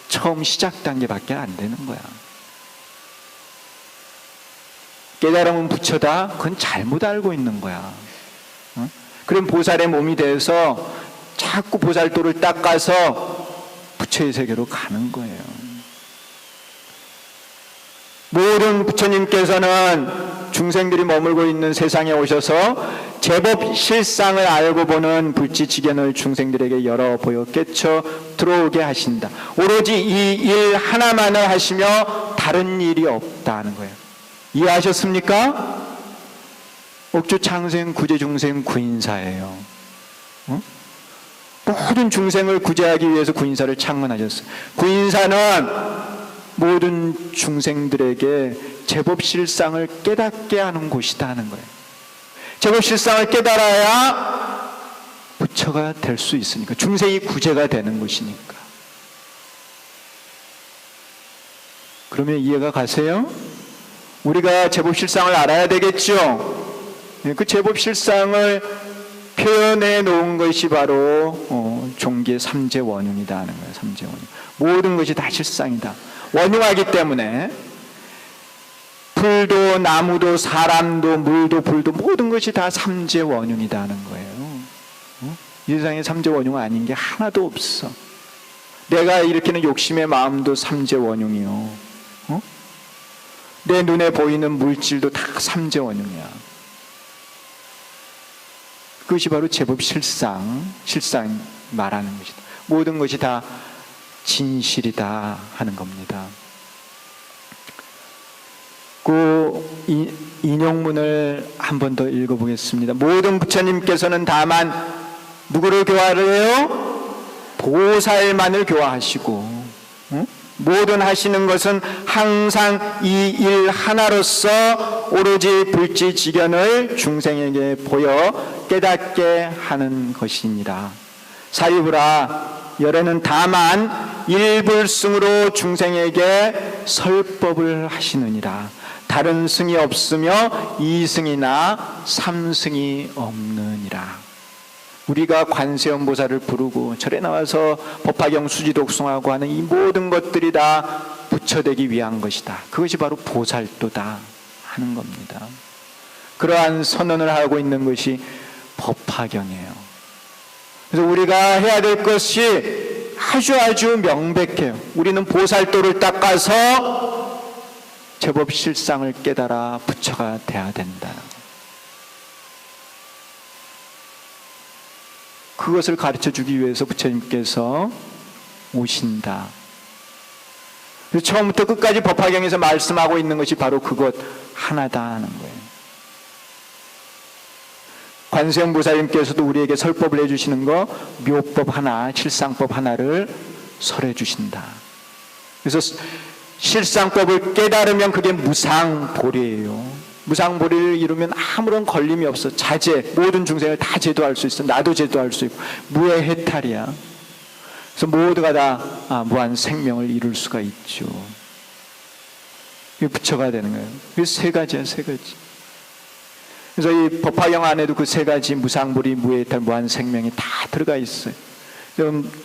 처음 시작 단계밖에 안 되는 거야. 깨달음은 부처다? 그건 잘못 알고 있는 거야. 그럼 보살의 몸이 돼서 자꾸 보살도를 닦아서 부처의 세계로 가는 거예요. 모든 부처님께서는 중생들이 머물고 있는 세상에 오셔서 제법 실상을 알고 보는 불지지견을 중생들에게 열어 보여 깨쳐 들어오게 하신다. 오로지 이 일 하나만을 하시며 다른 일이 없다는 거예요. 이해하셨습니까? 옥주 창생 구제 중생 구인사예요. 모든 중생을 구제하기 위해서 구인사를 창건하셨어요. 구인사는 모든 중생들에게 제법 실상을 깨닫게 하는 곳이다 하는 거예요. 제법 실상을 깨달아야 부처가 될 수 있으니까, 중생이 구제가 되는 곳이니까. 그러면 이해가 가세요? 우리가 제법 실상을 알아야 되겠죠? 그 제법 실상을 표현해 놓은 것이 바로 종기의 삼재 원흉이다 하는 거예요. 삼재 원흉. 모든 것이 다 실상이다. 원흉하기 때문에 풀도 나무도 사람도 물도 불도 모든 것이 다 삼재 원흉이다 하는 거예요. 이 세상에 삼재 원흉 아닌 게 하나도 없어. 내가 일으키는 욕심의 마음도 삼재 원흉이요. 내 눈에 보이는 물질도 다 삼재 원흉이야. 그것이 바로 제법 실상 말하는 것이다. 모든 것이 다 진실이다 하는 겁니다. 그 인용문을 한 번 더 읽어보겠습니다. 모든 부처님께서는 다만 누구를 교화를 해요? 보살만을 교화하시고, 모든 하시는 것은 항상 이 일 하나로서 오로지 불지지견을 중생에게 보여 깨닫게 하는 것입니다. 사리부라 열애는 다만 일불승으로 중생에게 설법을 하시느니라. 다른 승이 없으며 이승이나 삼승이 없느니라. 우리가 관세음보살을 부르고 절에 나와서 법화경 수지독송하고 하는 이 모든 것들이 다 부처되기 위한 것이다. 그것이 바로 보살도다 하는 겁니다. 그러한 선언을 하고 있는 것이 법화경이에요. 그래서 우리가 해야 될 것이 아주 명백해요. 우리는 보살도를 닦아서 제법 실상을 깨달아 부처가 돼야 된다. 그것을 가르쳐 주기 위해서 부처님께서 오신다. 그래서 처음부터 끝까지 법화경에서 말씀하고 있는 것이 바로 그것 하나다 하는 거예요. 관세음보살님께서도 우리에게 설법을 해주시는 거 묘법 하나, 실상법 하나를 설해 주신다. 그래서 실상법을 깨달으면 그게 무상보리예요. 무상보리를 이루면 아무런 걸림이 없어. 자제, 모든 중생을 다 제도할 수 있어. 나도 제도할 수 있고 무해해탈이야. 그래서 모두가 다 무한 생명을 이룰 수가 있죠. 이게 부처가 되는 거예요. 그게 세 가지야, 세 가지. 그래서 이 법화경 안에도 그 세 가지 무상보리, 무해해탈, 무한 생명이 다 들어가 있어요.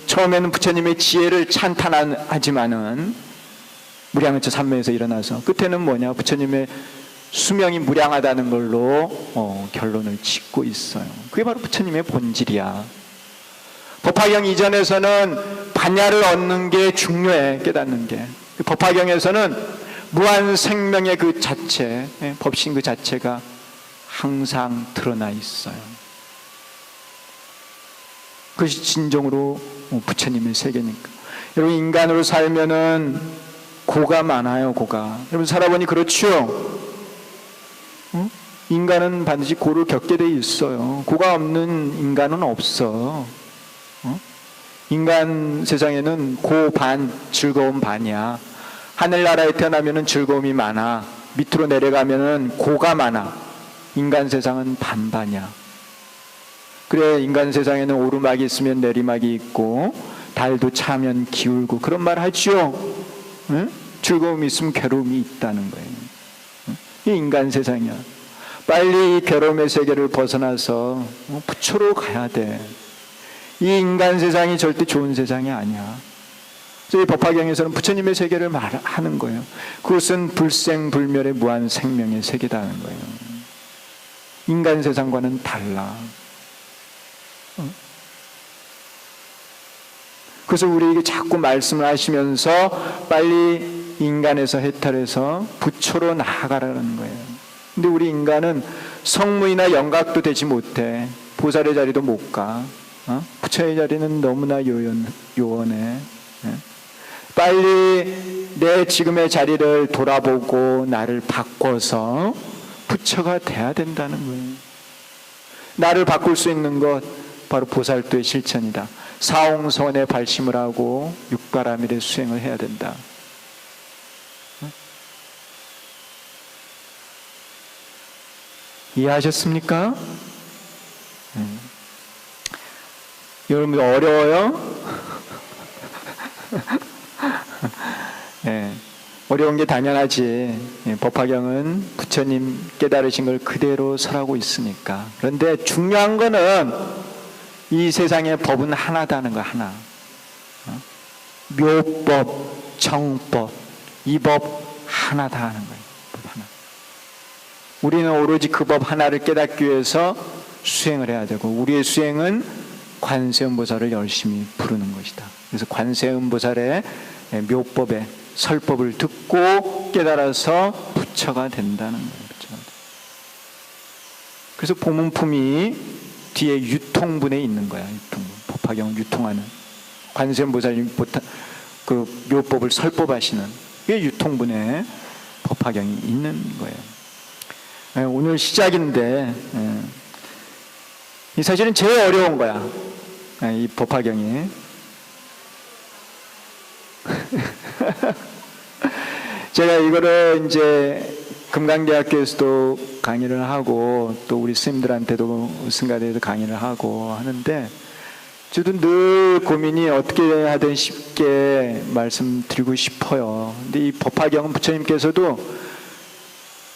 처음에는 부처님의 지혜를 찬탄하지만은 무량의처 삼매에서 일어나서 끝에는 뭐냐? 부처님의 수명이 무량하다는 걸로 결론을 짓고 있어요. 그게 바로 부처님의 본질이야. 법화경 이전에서는 반야를 얻는 게 중요해. 깨닫는 게. 법화경에서는 무한 생명의 그 자체, 법신 그 자체가 항상 드러나 있어요. 그것이 진정으로 부처님의 세계니까. 여러분, 인간으로 살면은 고가 많아요. 고가. 여러분 살아보니 그렇죠? 인간은 반드시 고를 겪게 돼 있어요. 고가 없는 인간은 없어. 인간 세상에는 고 반, 즐거움 반이야. 하늘나라에 태어나면은 즐거움이 많아. 밑으로 내려가면은 고가 많아. 인간 세상은 반반이야. 그래, 인간 세상에는 오르막이 있으면 내리막이 있고 달도 차면 기울고 그런 말 하죠. 응? 즐거움이 있으면 괴로움이 있다는 거예요. 이 인간 세상이야. 빨리 이 괴로움의 세계를 벗어나서 부처로 가야 돼. 이 인간 세상이 절대 좋은 세상이 아니야. 그래서 이 법화경에서는 부처님의 세계를 말하는 거예요. 그것은 불생불멸의 무한 생명의 세계다는 거예요. 인간 세상과는 달라. 그래서 우리에게 자꾸 말씀을 하시면서 빨리 인간에서 해탈해서 부처로 나아가라는 거예요. 근데 우리 인간은 성무이나 영각도 되지 못해. 보살의 자리도 못 가. 부처의 자리는 너무나 요원해. 빨리 내 지금의 자리를 돌아보고 나를 바꿔서 부처가 돼야 된다는 거예요. 나를 바꿀 수 있는 것 바로 보살도의 실천이다. 사홍선에 발심을 하고 육바라밀의 수행을 해야 된다. 이해하셨습니까? 여러분 어려워요? 네. 어려운 게 당연하지. 법화경은 부처님 깨달으신 걸 그대로 설하고 있으니까. 그런데 중요한 거는 이 세상의 법은 하나다는 거, 하나. 묘법, 정법, 이 법 하나다 하는 거예요. 법 하나. 우리는 오로지 그 법 하나를 깨닫기 위해서 수행을 해야 되고, 우리의 수행은 관세음보살을 열심히 부르는 것이다. 그래서 관세음보살의 묘법의 설법을 듣고 깨달아서 부처가 된다는 거예요. 부처가. 그래서 보문품이 뒤에 유통분에 있는 거야. 유통분. 법화경을 유통하는 관세음보살님 그 묘법을 설법하시는 그게 유통분에 법화경이 있는 거예요. 오늘 시작인데 이 사실은 제일 어려운 거야. 이 법화경이. 제가 이거를 이제 금강대학교에서도 강의를 하고 또 우리 스님들한테도 승가대에도 강의를 하고 하는데 저도 늘 고민이 어떻게 하든 쉽게 말씀드리고 싶어요. 근데 이 법화경은 부처님께서도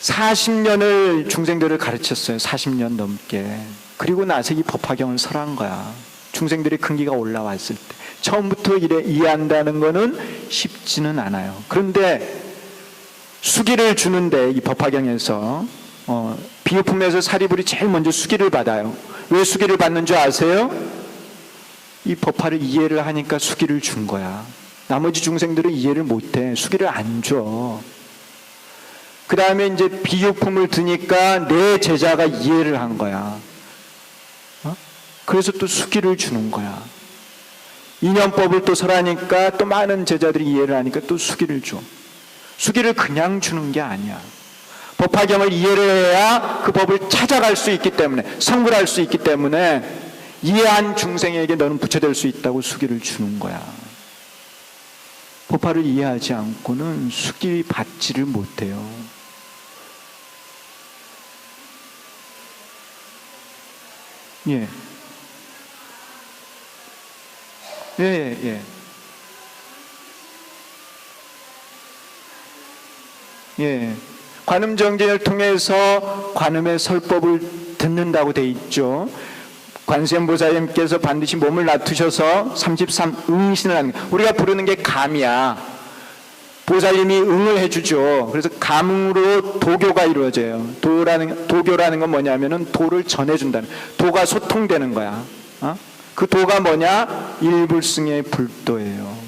40년을 중생들을 가르쳤어요. 40년 넘게. 그리고 나서 이 법화경을 설한 거야. 중생들의 근기가 올라왔을 때. 처음부터 이해한다는 거는 쉽지는 않아요. 그런데 수기를 주는데 이 법화경에서 비유품에서 사리불이 제일 먼저 수기를 받아요. 왜 수기를 받는 줄 아세요? 이 법화를 이해를 하니까 수기를 준 거야. 나머지 중생들은 이해를 못해. 수기를 안 줘. 그 다음에 이제 비유품을 드니까 내 제자가 이해를 한 거야. 그래서 또 수기를 주는 거야. 인연법을 또 설하니까 또 많은 제자들이 이해를 하니까 또 수기를 줘. 수기를 그냥 주는 게 아니야. 법화경을 이해를 해야 그 법을 찾아갈 수 있기 때문에, 성불할 수 있기 때문에 이해한 중생에게 너는 부처될 수 있다고 수기를 주는 거야. 법화를 이해하지 않고는 수기 받지를 못해요. 예. 예. 예. 관음정진을 통해서 관음의 설법을 듣는다고 돼 있죠. 관세음보살님께서 반드시 몸을 놔두셔서 33응신을 하는 거예요. 우리가 부르는 게 감이야. 보살님이 응을 해주죠. 그래서 감으로 도교가 이루어져요. 도교라는 건 뭐냐면은 도를 전해준다는, 도가 소통되는 거야. 그 도가 뭐냐? 일불승의 불도예요.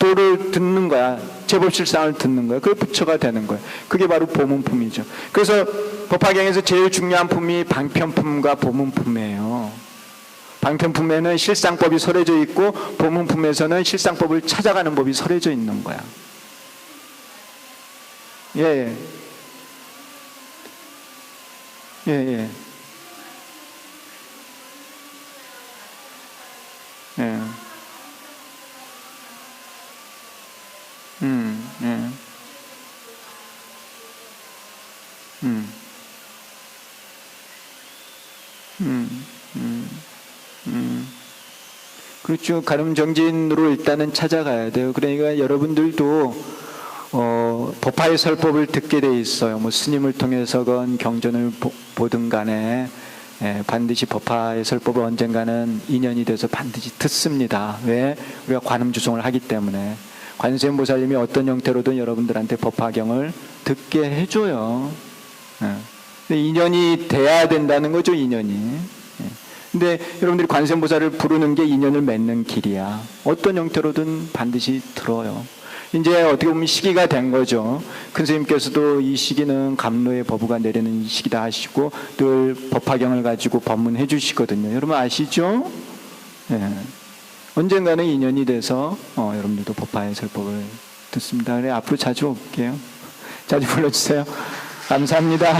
도를 듣는 거야. 제법실상을 듣는 거야. 그게 부처가 되는 거야. 그게 바로 보문품이죠. 그래서 법화경에서 제일 중요한 품이 방편품과 보문품이에요. 방편품에는 실상법이 설해져 있고 보문품에서는 실상법을 찾아가는 법이 설해져 있는 거야. 예. 예. 그렇죠. 가름정진으로 일단은 찾아가야 돼요. 그러니까 여러분들도 법화의 설법을 듣게 돼 있어요. 뭐 스님을 통해서건 경전을 보든 간에 반드시 법화의 설법을 언젠가는 인연이 돼서 반드시 듣습니다. 왜? 우리가 관음주송을 하기 때문에. 관세음보살님이 어떤 형태로든 여러분들한테 법화경을 듣게 해줘요. 근데 인연이 돼야 된다는 거죠, 인연이. 근데 여러분들이 관세음보살을 부르는 게 인연을 맺는 길이야. 어떤 형태로든 반드시 들어요. 이제 어떻게 보면 시기가 된 거죠. 큰 스님께서도 이 시기는 감로의 법우가 내리는 시기다 하시고 늘 법화경을 가지고 법문해 주시거든요. 여러분 아시죠? 언젠가는 인연이 돼서 여러분들도 법화의 설법을 듣습니다. 그래 앞으로 자주 올게요. 자주 불러주세요. 감사합니다.